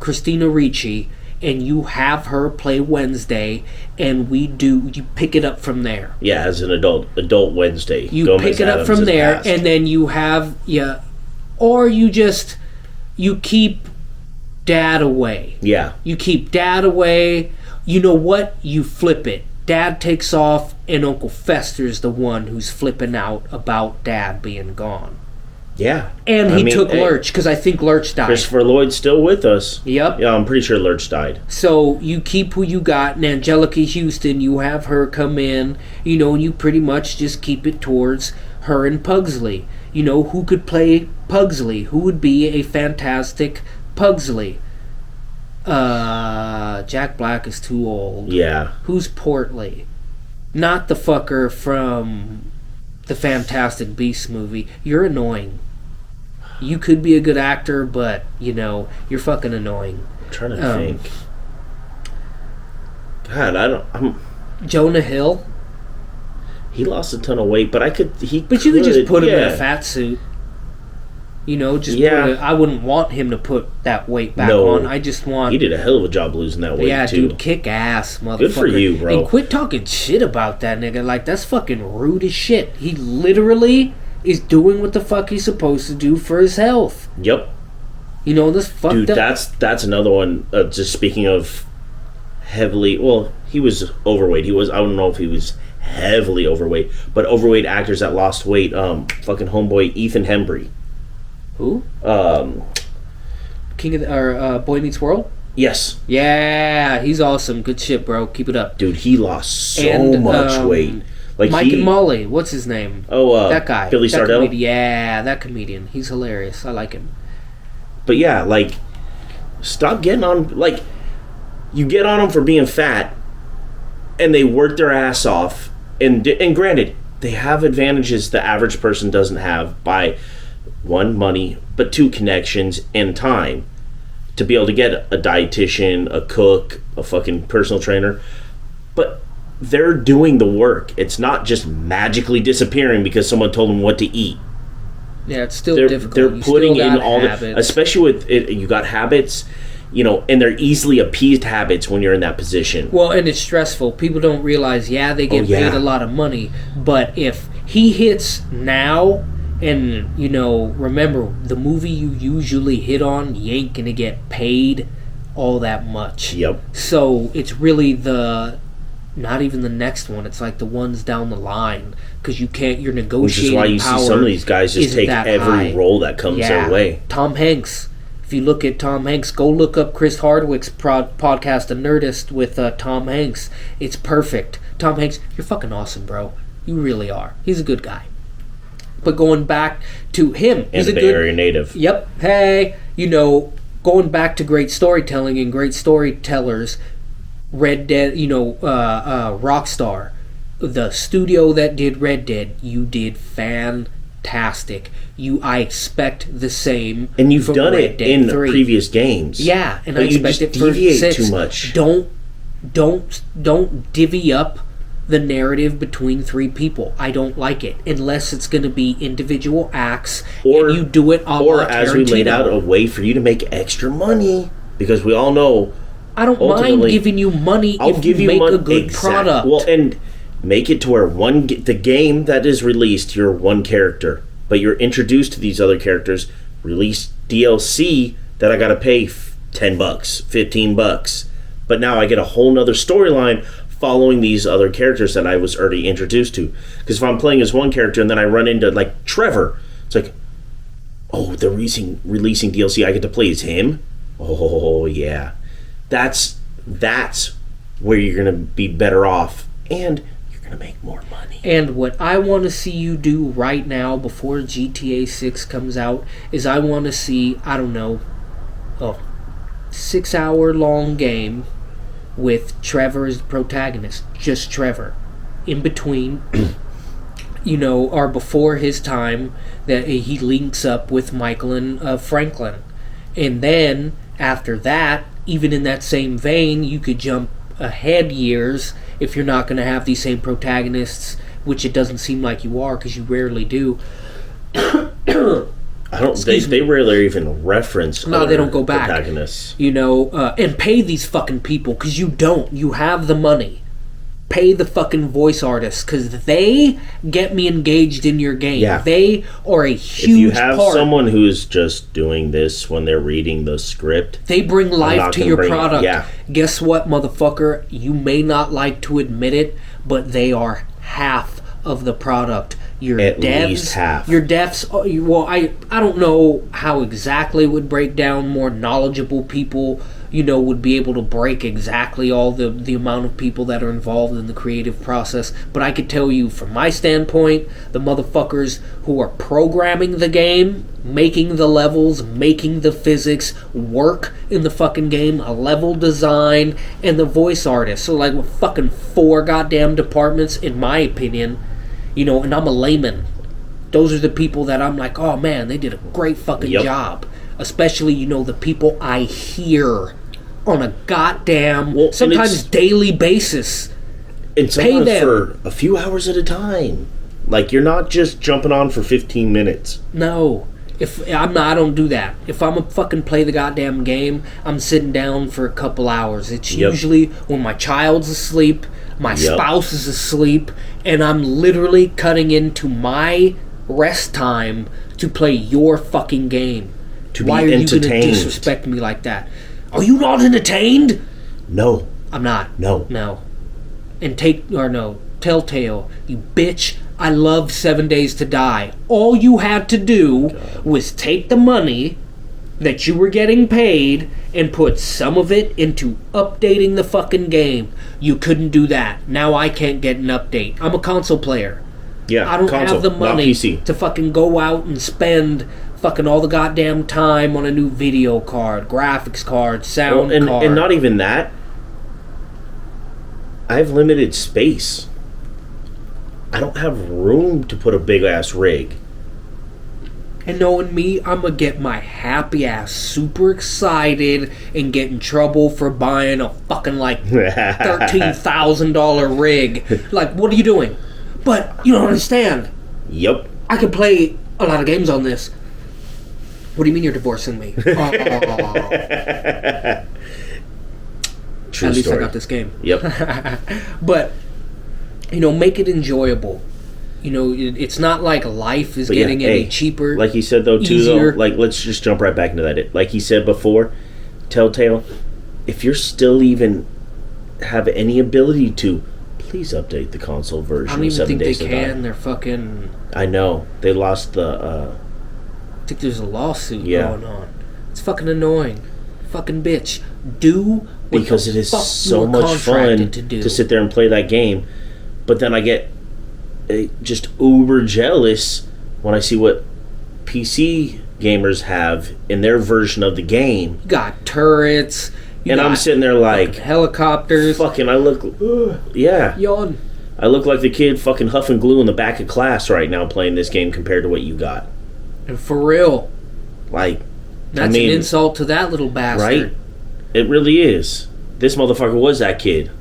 Christina Ricci, and you have her play Wednesday, and you pick it up from there. Yeah, as an adult Wednesday. You Gomez pick it Adams up from there, passed. and then you have or you keep Dad away. Yeah. You keep Dad away. You know what? You flip it. Dad takes off, and Uncle Fester's the one who's flipping out about Dad being gone. Yeah. And he took Lurch, because I think Lurch died. Christopher Lloyd's still with us. Yep. Yeah, I'm pretty sure Lurch died. So you keep who you got, and Angelica Houston, you have her come in, you know, and you pretty much just keep it towards her and Pugsley. You know, who could play Pugsley? Who would be a fantastic Pugsley? Jack Black is too old. Yeah. Who's portly? Not the fucker from the Fantastic Beasts movie. You're annoying. You could be a good actor, but, you know, you're fucking annoying. I'm trying to think. God, Jonah Hill? He lost a ton of weight, but you could just put him in a fat suit. You know, I wouldn't want him to put that weight back on. I just want... He did a hell of a job losing that weight, too. Yeah, dude, kick ass, motherfucker. Good for you, bro. And quit talking shit about that nigga. Like, that's fucking rude as shit. He literally is doing what the fuck he's supposed to do for his health. Yep. You know, this fucked up... That's another one, just speaking of heavily... Well, he was overweight. I don't know if he was heavily overweight, but overweight actors that lost weight. Fucking homeboy Ethan Hembry. Who? King of the, or Boy Meets World? Yes, Yeah, he's awesome. Good shit, bro. Keep it up. dude, he lost so And, much weight. Like Mike and Molly. What's his name? that That guy. Billy That Sardell. yeah, that comedian. He's hilarious. I like him. But yeah, like, stop getting on. Like, you get on them for being fat, and they work their ass off. And granted, they have advantages the average person doesn't have by 1, money, but 2, connections and time to be able to get a dietitian, a cook, a fucking personal trainer. But they're doing the work. It's not just magically disappearing because someone told them what to eat. Yeah, it's still They're difficult. they're You putting still in got all the, habits. especially with it, you got habits, and they're easily appeased habits when you're in that position. Well, and it's stressful. People don't realize, they get yeah. paid a lot of money. But if he hits now, and, remember, the movie you usually hit on, you ain't going to get paid all that much. Yep. So it's really not even the next one. It's like the ones down the line. Because you're negotiating Which is why you see some of these guys just take every role that comes their way. Tom Hanks. If you look at Tom Hanks, go look up Chris Hardwick's podcast, The Nerdist, with Tom Hanks. It's perfect. Tom Hanks, you're fucking awesome, bro. You really are. He's a good guy. But going back to him, And he's a a Bay good. Area native. Yep. Hey, going back to great storytelling and great storytellers, Red Dead, Rockstar, the studio that did Red Dead, you did fantastic. I expect the same. And you've from done Red it Dead in 3. previous games. Yeah, and But I you expect just it for deviate 6. too much. Don't divvy up the narrative between 3 people. I don't like it unless it's going to be individual acts Or- and you do it a Or la as we laid Tarantino. out, a way for you to make extra money. Because we all know I don't mind ultimately, giving you money I'll if give you you make a money. good product. Well, and make it to where the game that is released, you're one character, but you're introduced to these other characters. Release DLC that I got to pay $10, $15, but now I get a whole nother storyline following these other characters that I was already introduced to. Because if I'm playing as one character and then I run into like Trevor, it's like, oh, they're releasing DLC. I get to play as him. Oh yeah, that's where you're gonna be better off, and you're gonna make more money. And what I want to see you do right now before GTA 6 comes out is I want to see, I don't know, a 6-hour long game with Trevor as the protagonist. Just Trevor. In between, or before his time, that he links up with Michael and Franklin. And then, after that, even in that same vein, you could jump ahead years if you're not going to have these same protagonists, which it doesn't seem like you are because you rarely do. I don't. They rarely even reference. No, they don't go back. Protagonists. And pay these fucking people because you don't. You have the money. Pay the fucking voice artists because they get me engaged in your game. Yeah. They are a huge If you have part. someone who's just doing this when they're reading the script, They bring life not to gonna your bring it, product. yeah. Guess what, motherfucker? You may not like to admit it, but they are half of the product. Your At devs, least half. Your devs. Well, I don't know how exactly it would break down. More knowledgeable people, would be able to break exactly all the amount of people that are involved in the creative process. But I could tell you, from my standpoint, the motherfuckers who are programming the game, making the levels, making the physics work in the fucking game, a level design, and the voice artist. So like with fucking 4 goddamn departments, in my opinion, and I'm a layman. Those are the people that I'm like, oh man, they did a great fucking Yep. job. Especially, the people I hear on a goddamn, Well, and sometimes it's- daily basis. and sometimes them. for a few hours at a time. Like you're not just jumping on for 15 minutes. No. I don't do that. If I'm gonna fucking play the goddamn game, I'm sitting down for a couple hours. It's Yep. usually when my child's asleep, my Yep. spouse is asleep, and I'm literally cutting into my rest time to play your fucking game. To be Why are you gonna entertained. disrespect me like that? Are you not entertained? No. I'm not. No. No. And take Telltale, you bitch. I love 7 Days to Die. All you had to do was take the money that you were getting paid and put some of it into updating the fucking game. You couldn't do that. Now I can't get an update. I'm a console player. Yeah, I don't console, have the not money PC. to fucking go out and spend fucking all the goddamn time on a new video card, graphics card, sound card. And not even that. I have limited space. I don't have room to put a big ass rig. And knowing me, I'm gonna get my happy ass super excited and get in trouble for buying a fucking like $13,000 rig. Like, what are you doing? But you don't understand. Yep. I can play a lot of games on this. What do you mean you're divorcing me? True At least story. I got this game. Yep. But, make it enjoyable. It's not like life is But getting yeah, any hey, cheaper. Like he said though, too, easier. though, like let's just jump right back into that. Like he said before, Telltale, if you're still even have any ability to, please update the console version. I don't even of 7 think they Days to Die. can. They're fucking... I know they lost the. I think there's a lawsuit Yeah. going on. It's fucking annoying. Fucking bitch. Do what Because the it is fuck so you were much fun contracted to do. to sit there and play that game, but then I get just uber jealous when I see what PC gamers have in their version of the game, You got turrets. and I'm sitting there like, helicopters. fucking, I look, yeah, Yawn. I look like the kid fucking huffing glue in the back of class right now playing this game compared to what you got. And for real. Like, That's I mean, an insult to that little bastard. right? It really is. This motherfucker was that kid.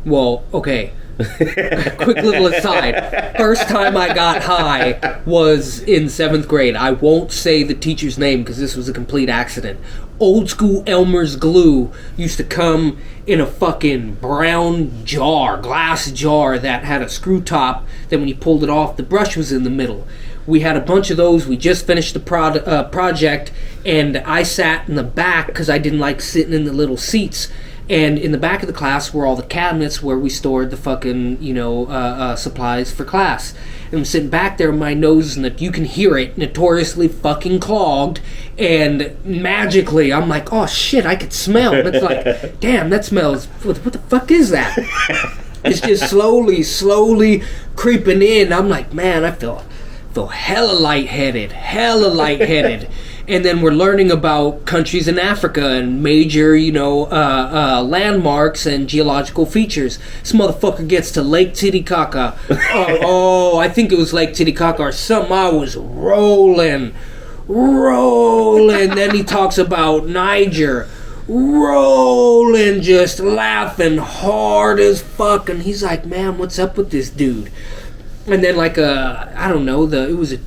Well, okay. Quick little aside. First time I got high was in 7th grade. I won't say the teacher's name because this was a complete accident. Old school Elmer's glue used to come in a fucking brown jar, glass jar that had a screw top. Then when you pulled it off, the brush was in the middle. We had a bunch of those. We just finished the project, and I sat in the back because I didn't like sitting in the little seats. And in the back of the class were all the cabinets where we stored the fucking, supplies for class. And I'm sitting back there, my nose, and you can hear it, notoriously fucking clogged. And magically, I'm like, oh shit, I could smell. And it's like, damn, that smells, what the fuck is that? It's just slowly creeping in. I'm like, man, I feel hella lightheaded. And then we're learning about countries in Africa and major, landmarks and geological features. This motherfucker gets to Lake Titicaca. I think it was Lake Titicaca or something. I was rolling. Then he talks about Niger. Rolling, just laughing hard as fuck. And he's like, man, what's up with this dude? And then it was a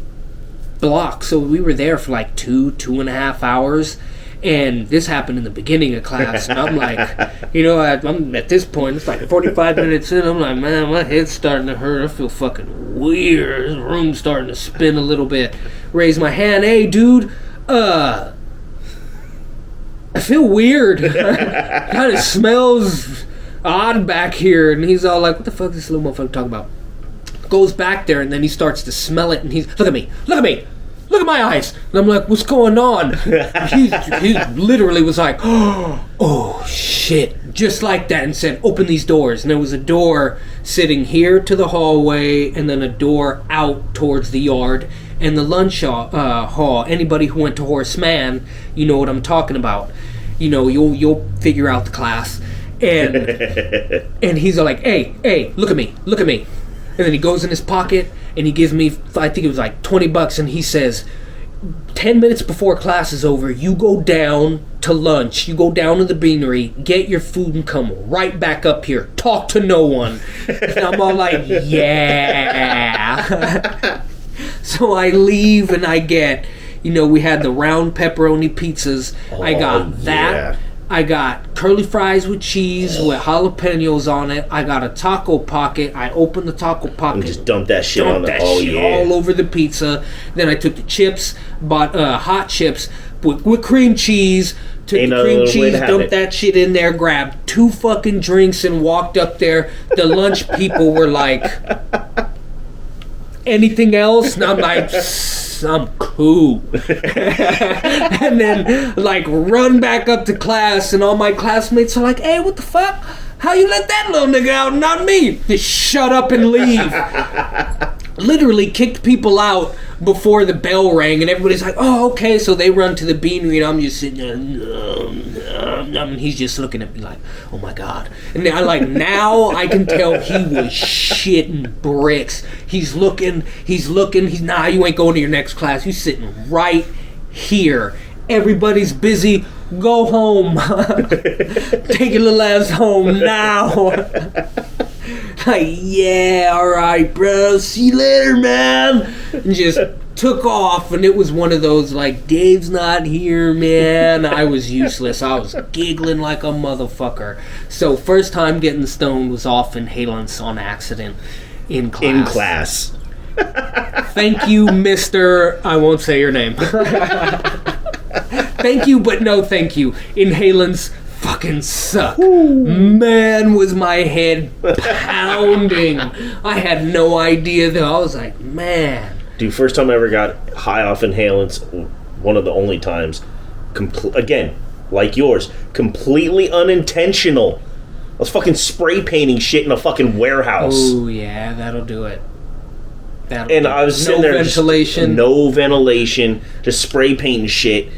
block, so we were there for like 2.5 hours, and this happened in the beginning of class, and I'm like, I'm at this point, it's like 45 minutes in, I'm like, man, my head's starting to hurt, I feel fucking weird, this room's starting to spin a little bit, raise my hand, hey dude, I feel weird, kind of smells odd back here, and he's all like, what the fuck is this little motherfucker talking about? Goes back there, and then he starts to smell it, and he's, look at me, look at my eyes. And I'm like, what's going on? he literally was like, oh shit, just like that, and said, open these doors. And there was a door sitting here to the hallway, and then a door out towards the yard and the lunch hall. Anybody who went to Horace Mann, you know what I'm talking about. You'll figure out the class. And and he's like, hey, look at me. And then he goes in his pocket and he gives me, I think it was like $20, and he says, 10 minutes before class is over, you go down to lunch, you go down to the beanery, get your food, and come right back up here. Talk to no one. And I'm all like, yeah. So I leave and I get, we had the round pepperoni pizzas. I got that. Yeah. I got curly fries with cheese with jalapenos on it. I got a taco pocket. I opened the taco pocket. And just dump that shit on the. All over the pizza. Then I took the chips, bought hot chips with cream cheese, took Ain't the no cream other way cheese, to have dumped it. that shit in there, grabbed 2 fucking drinks, and walked up there. The lunch people were like, anything else? And I'm like, I'm cool. And then, like, run back up to class, and all my classmates are like, hey, what the fuck? How you let that little nigga out and not me? Just shut up and leave. Literally kicked people out before the bell rang, and everybody's like, oh, okay. So they run to the beanery, and I'm just sitting there, and he's just looking at me like, oh my God. And now I can tell he was shitting bricks. He's looking, nah, you ain't going to your next class. He's sitting right here. Everybody's busy. Go home. Take your little ass home now. Like, yeah, alright, bro. See you later, man. And just took off, and it was one of those, like, Dave's not here, man. I was useless. I was giggling like a motherfucker. So, first time getting stoned was off inhalants on accident in class. In class. Thank you, Mr. I won't say your name. Thank you, but no thank you. Inhalants fucking suck. Man, was my head pounding. I had no idea though. I was like, man. Dude, first time I ever got high off inhalants, one of the only times, again, like yours, completely unintentional. I was fucking spray painting shit in a fucking warehouse. Oh yeah, that'll do it. And I was sitting there, no ventilation, just spray painting shit.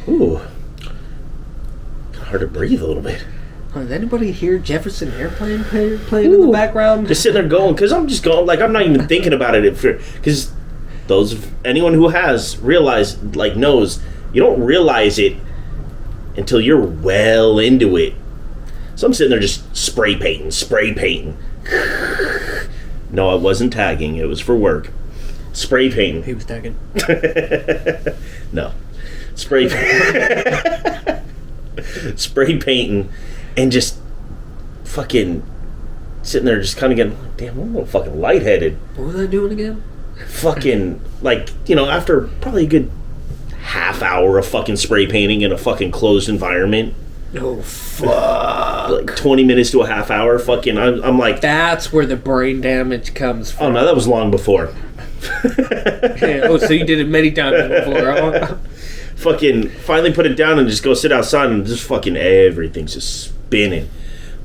Ooh, hard to breathe a little bit. Does anybody hear Jefferson Airplane playing in the background? Just sitting there going, because I'm just going, like, I'm not even thinking about it. Because anyone who has realized, like, knows, you don't realize it until you're well into it. So I'm sitting there just spray painting. No, I wasn't tagging. It was for work. Spray painting. He was tagging. No. Spray painting and just fucking sitting there just kind of getting, damn, I'm a little fucking lightheaded. What was I doing again? Fucking, like, after probably a good half hour of fucking spray painting in a fucking closed environment. Oh, fuck. Like 20 minutes to a half hour, fucking, I'm like... That's where the brain damage comes from. Oh, no, that was long before. Oh, so you did it many times before, huh? Fucking finally put it down and just go sit outside and just fucking everything's just spinning.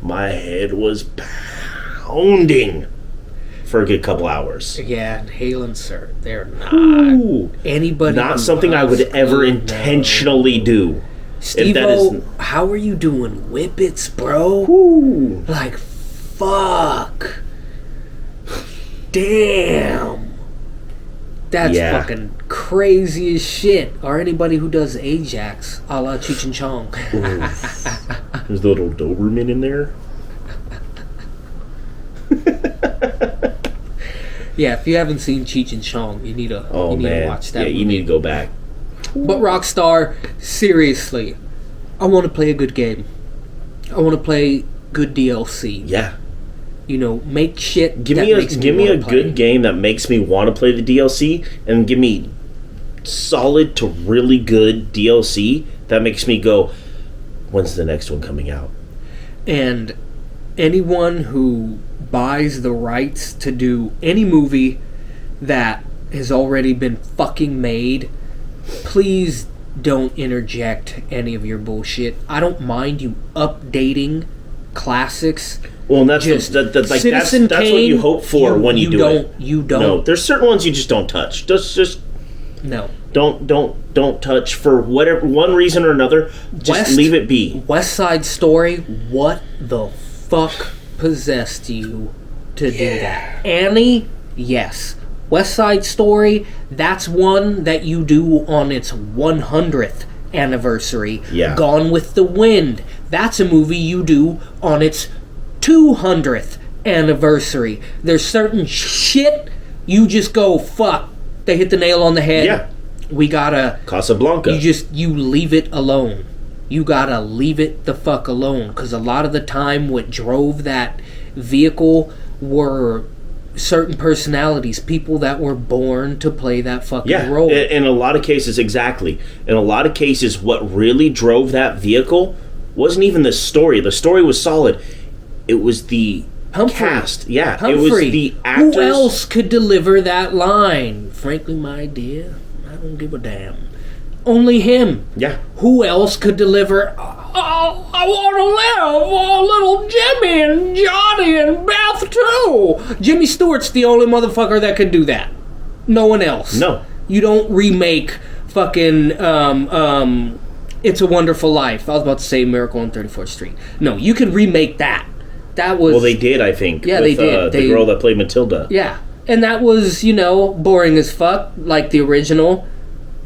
My head was pounding for a good couple hours. Yeah, inhalants are, they're not. Ooh, anybody. Not something I would ever intentionally do. Steve-O, how are you doing whippets, bro? Ooh. Like, fuck. Damn. That's fucking crazy as shit. Or anybody who does Ajax, a la Cheech and Chong. There's a little Doberman in there. Yeah, if you haven't seen Cheech and Chong, you need to watch that. Yeah, you need to go back. But Rockstar, seriously, I want to play a good game. I want to play good DLC. Yeah. Make shit. Give me a good game that makes me want to play the DLC, and give me solid to really good DLC that makes me go, when's the next one coming out? And anyone who buys the rights to do any movie that has already been fucking made, please don't interject any of your bullshit. I don't mind you updating classics. Well, and that's that's what you hope for when you do it. You don't. No, there's certain ones you just don't touch. Just no. Don't touch for whatever one reason or another. Just leave it be. West Side Story. What the fuck possessed you to do that? Annie? Yes. West Side Story, that's one that you do on its 100th anniversary. Yeah. Gone with the Wind, that's a movie you do on its 200th anniversary. There's certain shit you just go, fuck, they hit the nail on the head. Yeah. We gotta... Casablanca. You leave it alone. You gotta leave it the fuck alone. Because a lot of the time what drove that vehicle were certain personalities, people that were born to play that fucking role. In a lot of cases, exactly. In a lot of cases, what really drove that vehicle wasn't even the story. The story was solid. It was the cast. Yeah, Humphrey. It was the actors. Who else could deliver that line? Frankly, my dear, I don't give a damn. Only him. Yeah. Who else could deliver? Oh, I want to live. Oh, little Jimmy and Johnny and Beth too. Jimmy Stewart's the only motherfucker that could do that. No one else. No. You don't remake fucking It's a Wonderful Life. I was about to say Miracle on 34th Street. No, you can remake that. That was... Well, they did, I think. Yeah, with, they did. The girl that played Matilda. Yeah. And that was, boring as fuck, like the original.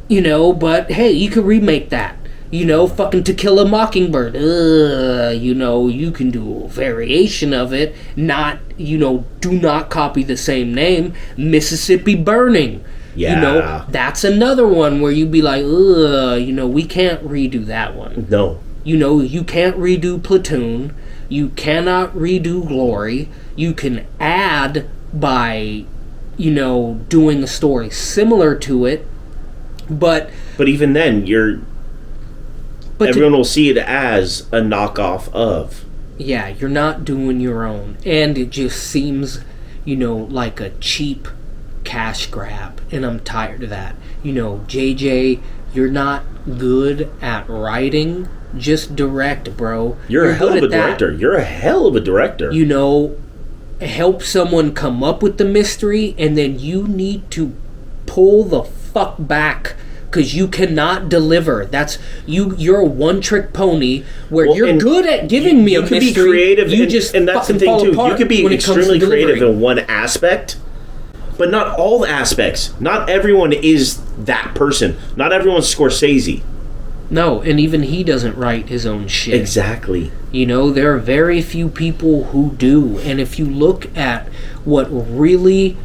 But hey, you could remake that. Fucking To Kill a Mockingbird. You can do a variation of it. Not, do not copy the same name. Mississippi Burning. Yeah. That's another one where you'd be like, we can't redo that one. No. You can't redo Platoon. You cannot redo Glory. You can add by, doing a story similar to it. But even then, everyone will see it as a knockoff of. Yeah, you're not doing your own. And it just seems, like a cheap cash grab. And I'm tired of that. JJ, you're not good at writing. Just direct, bro. You're a hell of a director. You're a hell of a director. Help someone come up with the mystery, and then you need to pull the fuck back, because you cannot deliver. That's you're a one-trick pony where you're good at giving me a mystery. You can be creative, and that's the thing too. You can be extremely creative in one aspect, but not all the aspects. Not everyone is that person. Not everyone's Scorsese. No, and even he doesn't write his own shit. Exactly. There are very few people who do. And if you look at what really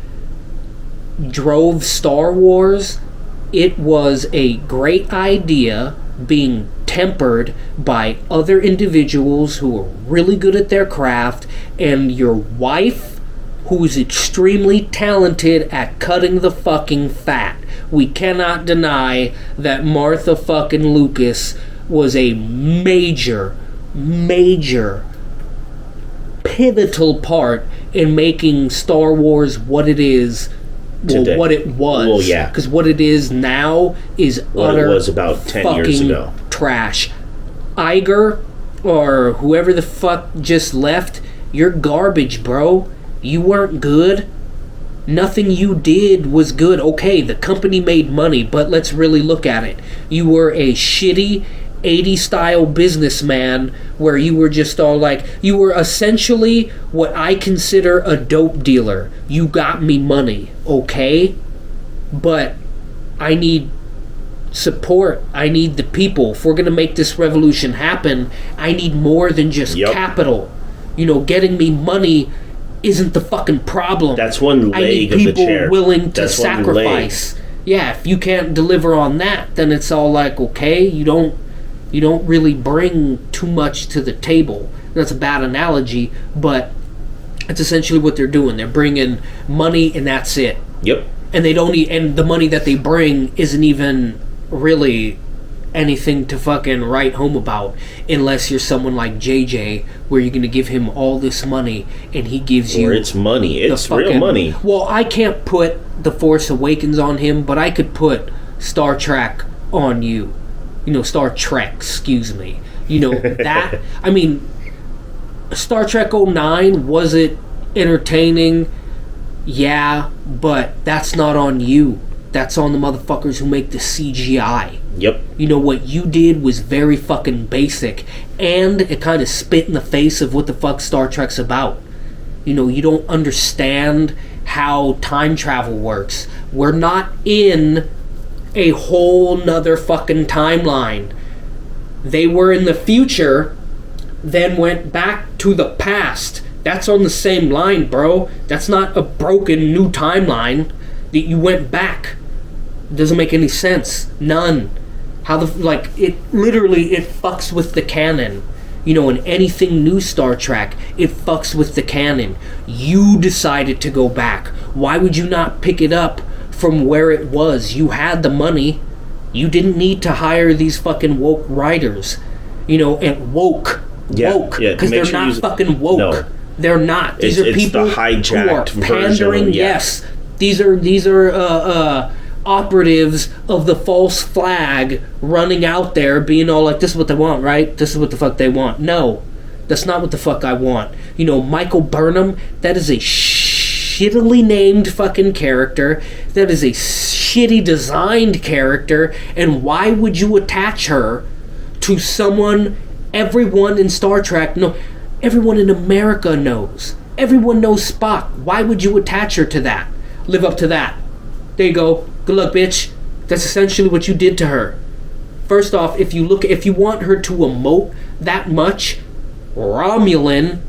drove Star Wars, it was a great idea being tempered by other individuals who are really good at their craft, and your wife, who is extremely talented at cutting the fucking fat. We cannot deny that Martha fucking Lucas was a major pivotal part in making Star Wars what it is. Well, what it was. Well, yeah. Because what it is now is what utter it was about 10 years ago. Trash. Iger, or whoever the fuck just left, you're garbage, bro. You weren't good. Nothing you did was good. Okay, the company made money, but let's really look at it. You were a shitty 80s style businessman where you were just all like, you were essentially what I consider a dope dealer. You got me money, okay? But I need support. I need the people. If we're going to make this revolution happen, I need more than just capital. Getting me money isn't the fucking problem. That's one leg of the chair. I need people willing to sacrifice. Yeah, if you can't deliver on that, then it's all like, okay, you don't really bring too much to the table. That's a bad analogy, but it's essentially what they're doing. They're bringing money, and that's it. Yep. And they don't and the money that they bring isn't even really anything to fucking write home about, unless you're someone like JJ, where you're going to give him all this money and he gives you... Or it's money. It's real money. Well, I can't put The Force Awakens on him, but I could put Star Trek on you. Star Trek, excuse me. That... I mean, Star Trek 09, was it entertaining? Yeah, but that's not on you. That's on the motherfuckers who make the CGI. Yep. What you did was very fucking basic, and it kind of spit in the face of what the fuck Star Trek's about. You don't understand how time travel works. We're not in a whole nother fucking timeline. They were in the future, then went back to the past. That's on the same line, bro. That's not a broken new timeline that you went back. It doesn't make any sense. None. How it fucks with the canon. You know, in anything new Star Trek, it fucks with the canon. You decided to go back. Why would you not pick it up from where it was? You had the money. You didn't need to hire these fucking woke writers. You know, and woke. Woke. Because they're not fucking woke. No. They're not. These are people the hijacked who are pandering. version. Yes. These are operatives of the false flag running out there being all like, this is what they want, right? This is what the fuck they want. No, that's not what the fuck I want. You know, Michael Burnham, that is a shittily named fucking character. That is a shitty designed character. And why would you attach her to someone everyone in Star Trek everyone in America knows? Everyone knows Spock. Why would you attach her to that? Live up to that. There you go. Good luck, bitch. That's essentially what you did to her. First off, if you want her to emote that much, Romulan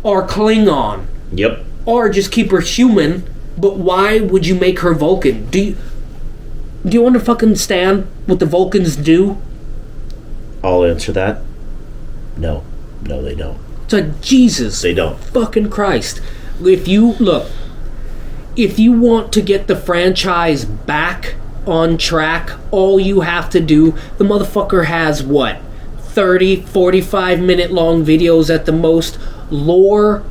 or Klingon. Yep. Or just keep her human, but why would you make her Vulcan? Do you understand what the Vulcans do? I'll answer that. No. No, they don't. It's like, Jesus. They don't. Fucking Christ. If you want to get the franchise back on track, all you have to do, the motherfucker has what? 30, 45 minute long videos at the most. Lore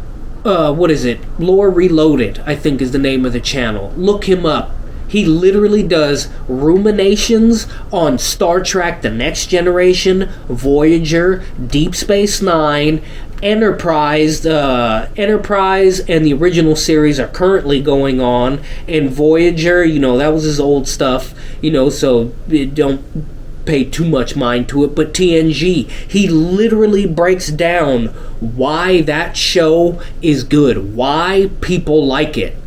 Reloaded, I think is the name of the channel. Look him up. He literally does ruminations on Star Trek The Next Generation, Voyager, Deep Space Nine, Enterprise and the original series are currently going on, and Voyager, you know, that was his old stuff, you know, so don't pay too much mind to it. But TNG, he literally breaks down why that show is good, why people like it.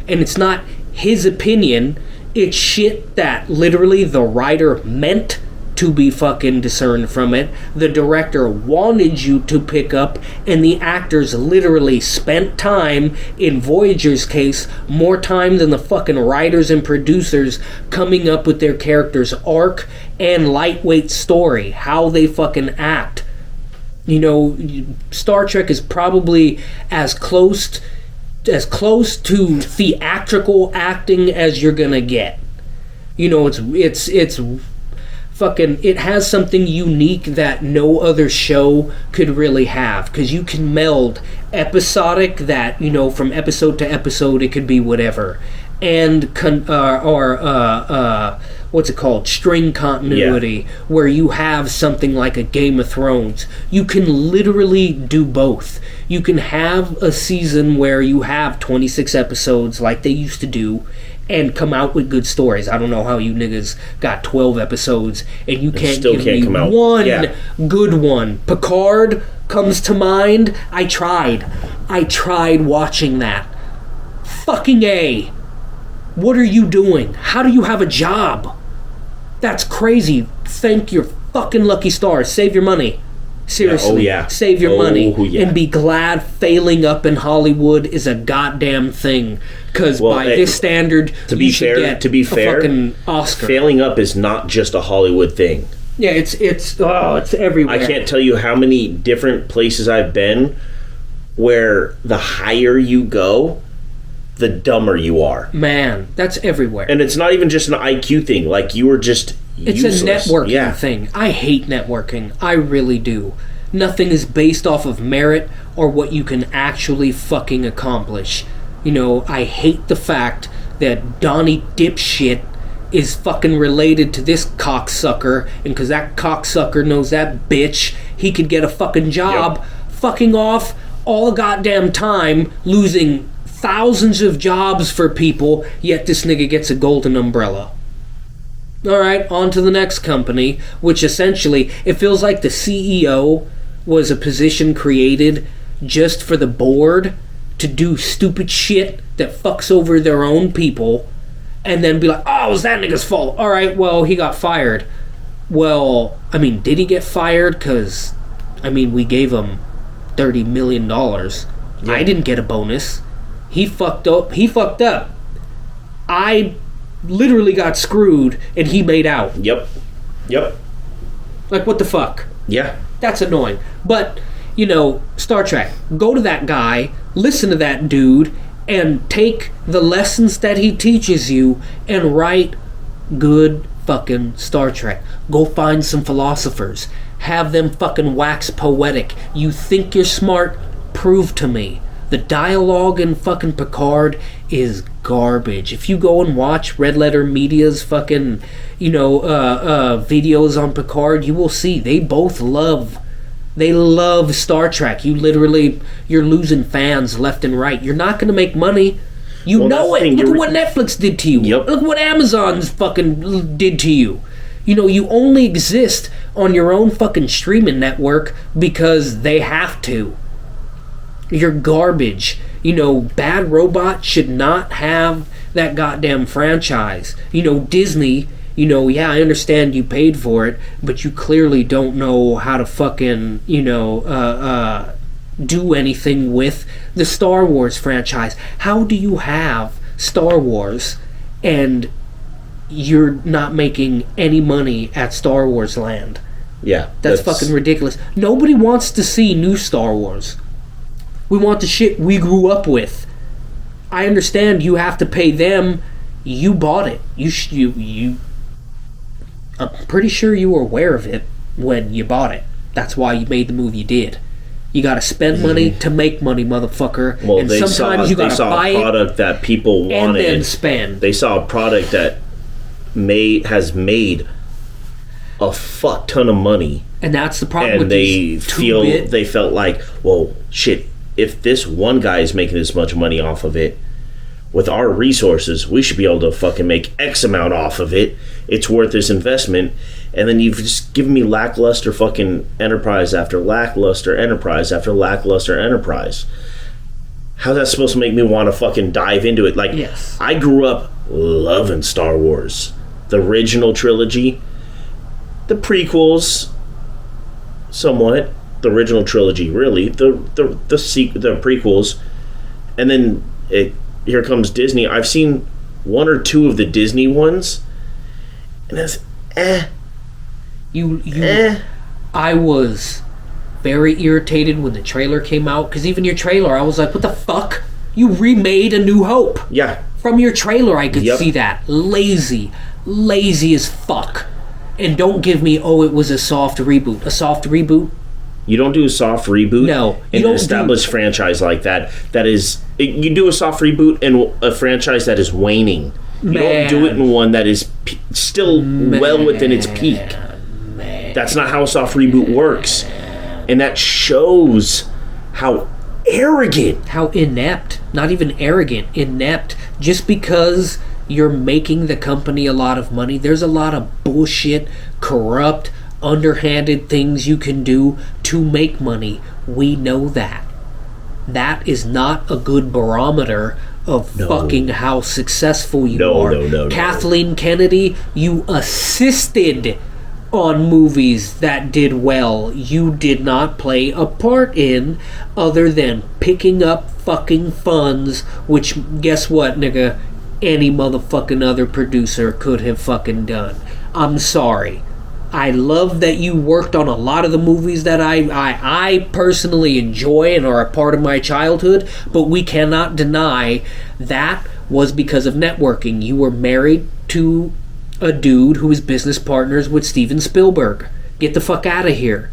And it's not his opinion, it's shit that literally the writer meant to be fucking discerned from it, the director wanted you to pick up, and the actors literally spent time, in Voyager's case, more time than the fucking writers and producers coming up with their character's arc and lightweight story, how they fucking act. You know, Star Trek is probably as close to theatrical acting as you're gonna get. You know, it's fucking, it has something unique that no other show could really have, because you can meld episodic, that, you know, from episode to episode it could be whatever, and what's it called, string continuity, where you have something like a Game of Thrones. You can literally do both. You can have a season where you have 26 episodes like they used to do, and come out with good stories. I don't know how you niggas got 12 episodes and you can't give me one good one. Picard comes to mind. I tried watching that. Fucking A. What are you doing? How do you have a job? That's crazy. Thank your fucking lucky stars. Save your money. Seriously, save your money and be glad failing up in Hollywood is a goddamn thing. Because by this standard, to be fair, fucking Oscar. Failing up is not just a Hollywood thing. Yeah, it's everywhere. I can't tell you how many different places I've been where the higher you go, the dumber you are. Man, that's everywhere. And it's not even just an IQ thing. Like, you were just useless. It's a networking thing. I hate networking. I really do. Nothing is based off of merit or what you can actually fucking accomplish. You know, I hate the fact that Donnie Dipshit is fucking related to this cocksucker, and because that cocksucker knows that bitch, he could get a fucking job fucking off all the goddamn time, losing thousands of jobs for people, yet this nigga gets a golden umbrella. Alright, on to the next company, which essentially, it feels like the CEO was a position created just for the board to do stupid shit that fucks over their own people, and then be like, oh, it was that nigga's fault. Alright, well, he got fired. Well, I mean, did he get fired? Because, I mean, we gave him $30 million. I didn't get a bonus. He fucked up. I literally got screwed, and he made out. Yep. Like, what the fuck? Yeah. That's annoying. But, Star Trek, go to that guy, listen to that dude, and take the lessons that he teaches you and write good fucking Star Trek. Go find some philosophers. Have them fucking wax poetic. You think you're smart? Prove to me. The dialogue in fucking Picard is garbage. If you go and watch Red Letter Media's fucking, videos on Picard, you will see they love Star Trek. You're losing fans left and right. You're not going to make money. Look at what Netflix did to you. Yep. Look what Amazon's fucking did to you. You only exist on your own fucking streaming network because they have to. You're garbage. Bad Robot should not have that goddamn franchise. Disney, I understand you paid for it, but you clearly don't know how to fucking, do anything with the Star Wars franchise. How do you have Star Wars and you're not making any money at Star Wars Land? Yeah. That's fucking ridiculous. Nobody wants to see new Star Wars. We want the shit we grew up with. I understand you have to pay them. You bought it. I'm pretty sure you were aware of it when you bought it. That's why you made the move you did. You gotta spend money to make money, motherfucker. Well, and they sometimes saw, you gotta buy a product it that people wanted. and then spend. They saw a product that has made a fuck ton of money. And that's the problem And with they these they felt like, well, shit, if this one guy is making this much money off of it, with our resources, we should be able to fucking make X amount off of it. It's worth this investment. And then you've just given me lackluster fucking enterprise after lackluster enterprise after lackluster enterprise. How's that supposed to make me want to fucking dive into it? Like, yes. I grew up loving Star Wars. The original trilogy, the prequels, somewhat. The original trilogy, really. The prequels. And then here comes Disney. I've seen one or two of the Disney ones, and it's I was very irritated when the trailer came out, because even your trailer, I was like, what the fuck? You remade A New Hope. Yeah. From your trailer, I could see that. Lazy as fuck. And don't give me, it was a soft reboot. A soft reboot? You don't do a soft reboot. No, in an established franchise like that. That is, you do a soft reboot in a franchise that is waning. You don't do it in one that is still well within its peak. That's not how a soft reboot works. And that shows how arrogant. How inept. Not even arrogant. Inept. Just because you're making the company a lot of money, there's a lot of bullshit, corrupt, underhanded things you can do to make money. We know that. That is not a good barometer of fucking how successful you are. No. Kathleen Kennedy, you assisted on movies that did well. You did not play a part in, other than picking up fucking funds, which, guess what, nigga? Any motherfucking other producer could have fucking done. I'm sorry. I love that you worked on a lot of the movies that I personally enjoy and are a part of my childhood, but we cannot deny that was because of networking. You were married to a dude who was business partners with Steven Spielberg. Get the fuck out of here.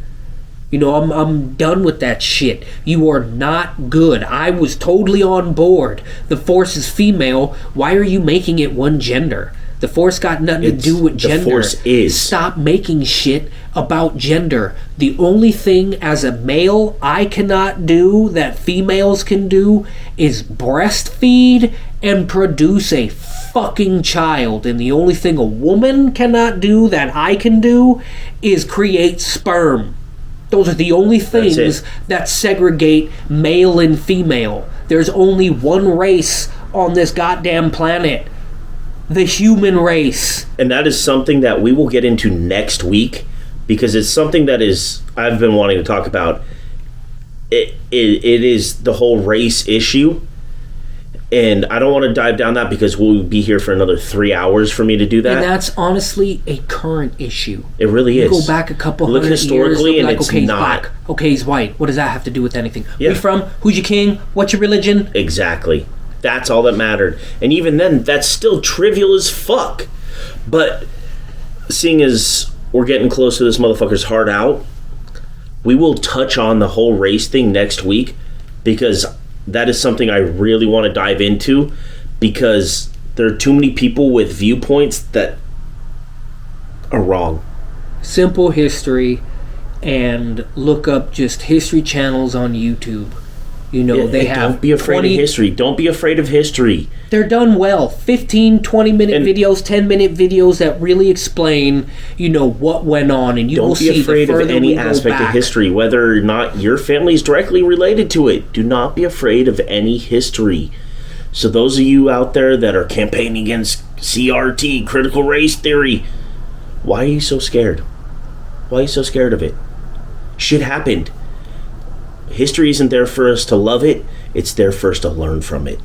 I'm done with that shit. You are not good. I was totally on board. The Force is female. Why are you making it one gender? The Force got nothing to do with gender. The Force is. Stop making shit about gender. The only thing as a male I cannot do that females can do is breastfeed and produce a fucking child. And the only thing a woman cannot do that I can do is create sperm. Those are the only things that segregate male and female. There's only one race on this goddamn planet. The human race. And that is something that we will get into next week, because it's something that I've been wanting to talk about. It is the whole race issue. And I don't want to dive down that because we'll be here for another 3 hours for me to do that. And that's honestly a current issue. It really is. Go back a couple Look hundred historically, years, and like, it's okay, he's not. black. Okay, he's white. What does that have to do with anything? Yeah. Where you from? Who's your king? What's your religion? Exactly. That's all that mattered. And even then, that's still trivial as fuck. But seeing as we're getting close to this motherfucker's heart out, we will touch on the whole race thing next week because that is something I really want to dive into because there are too many people with viewpoints that are wrong. Simple history, and look up just history channels on YouTube. You know, they have Don't be afraid 20 of history. Don't be afraid of history. They're done well. 15, 20-minute And- videos, 10-minute videos that really explain, you know, what went on. And you will Don't be see afraid the of further any we go aspect of back. history, whether or not your family is directly related to it. Do not be afraid of any history. So those of you out there that are campaigning against CRT, critical race theory, why are you so scared? Why are you so scared of it? Shit happened. History isn't there for us to love it. It's there for us to learn from it.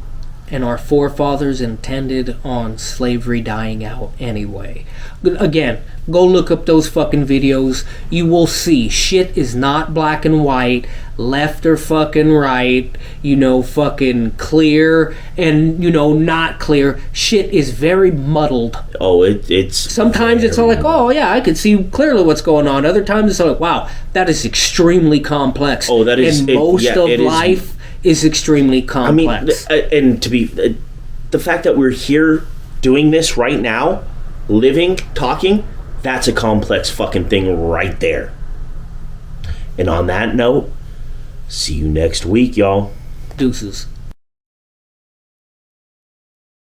And our forefathers intended on slavery dying out anyway. Again, go look up those fucking videos. You will see shit is not black and white, left or fucking right, you know, fucking clear and, you know, not clear. Shit is very muddled. Oh, it's... Sometimes it's all like, oh yeah, I can see clearly what's going on. Other times it's like, wow, that is extremely complex. Oh, that is- And it- most yeah, of it is- life is extremely I mean, complex. and to be... the fact that we're here doing this right now, living, talking, that's a complex fucking thing right there. And on that note, see you next week, y'all. Deuces.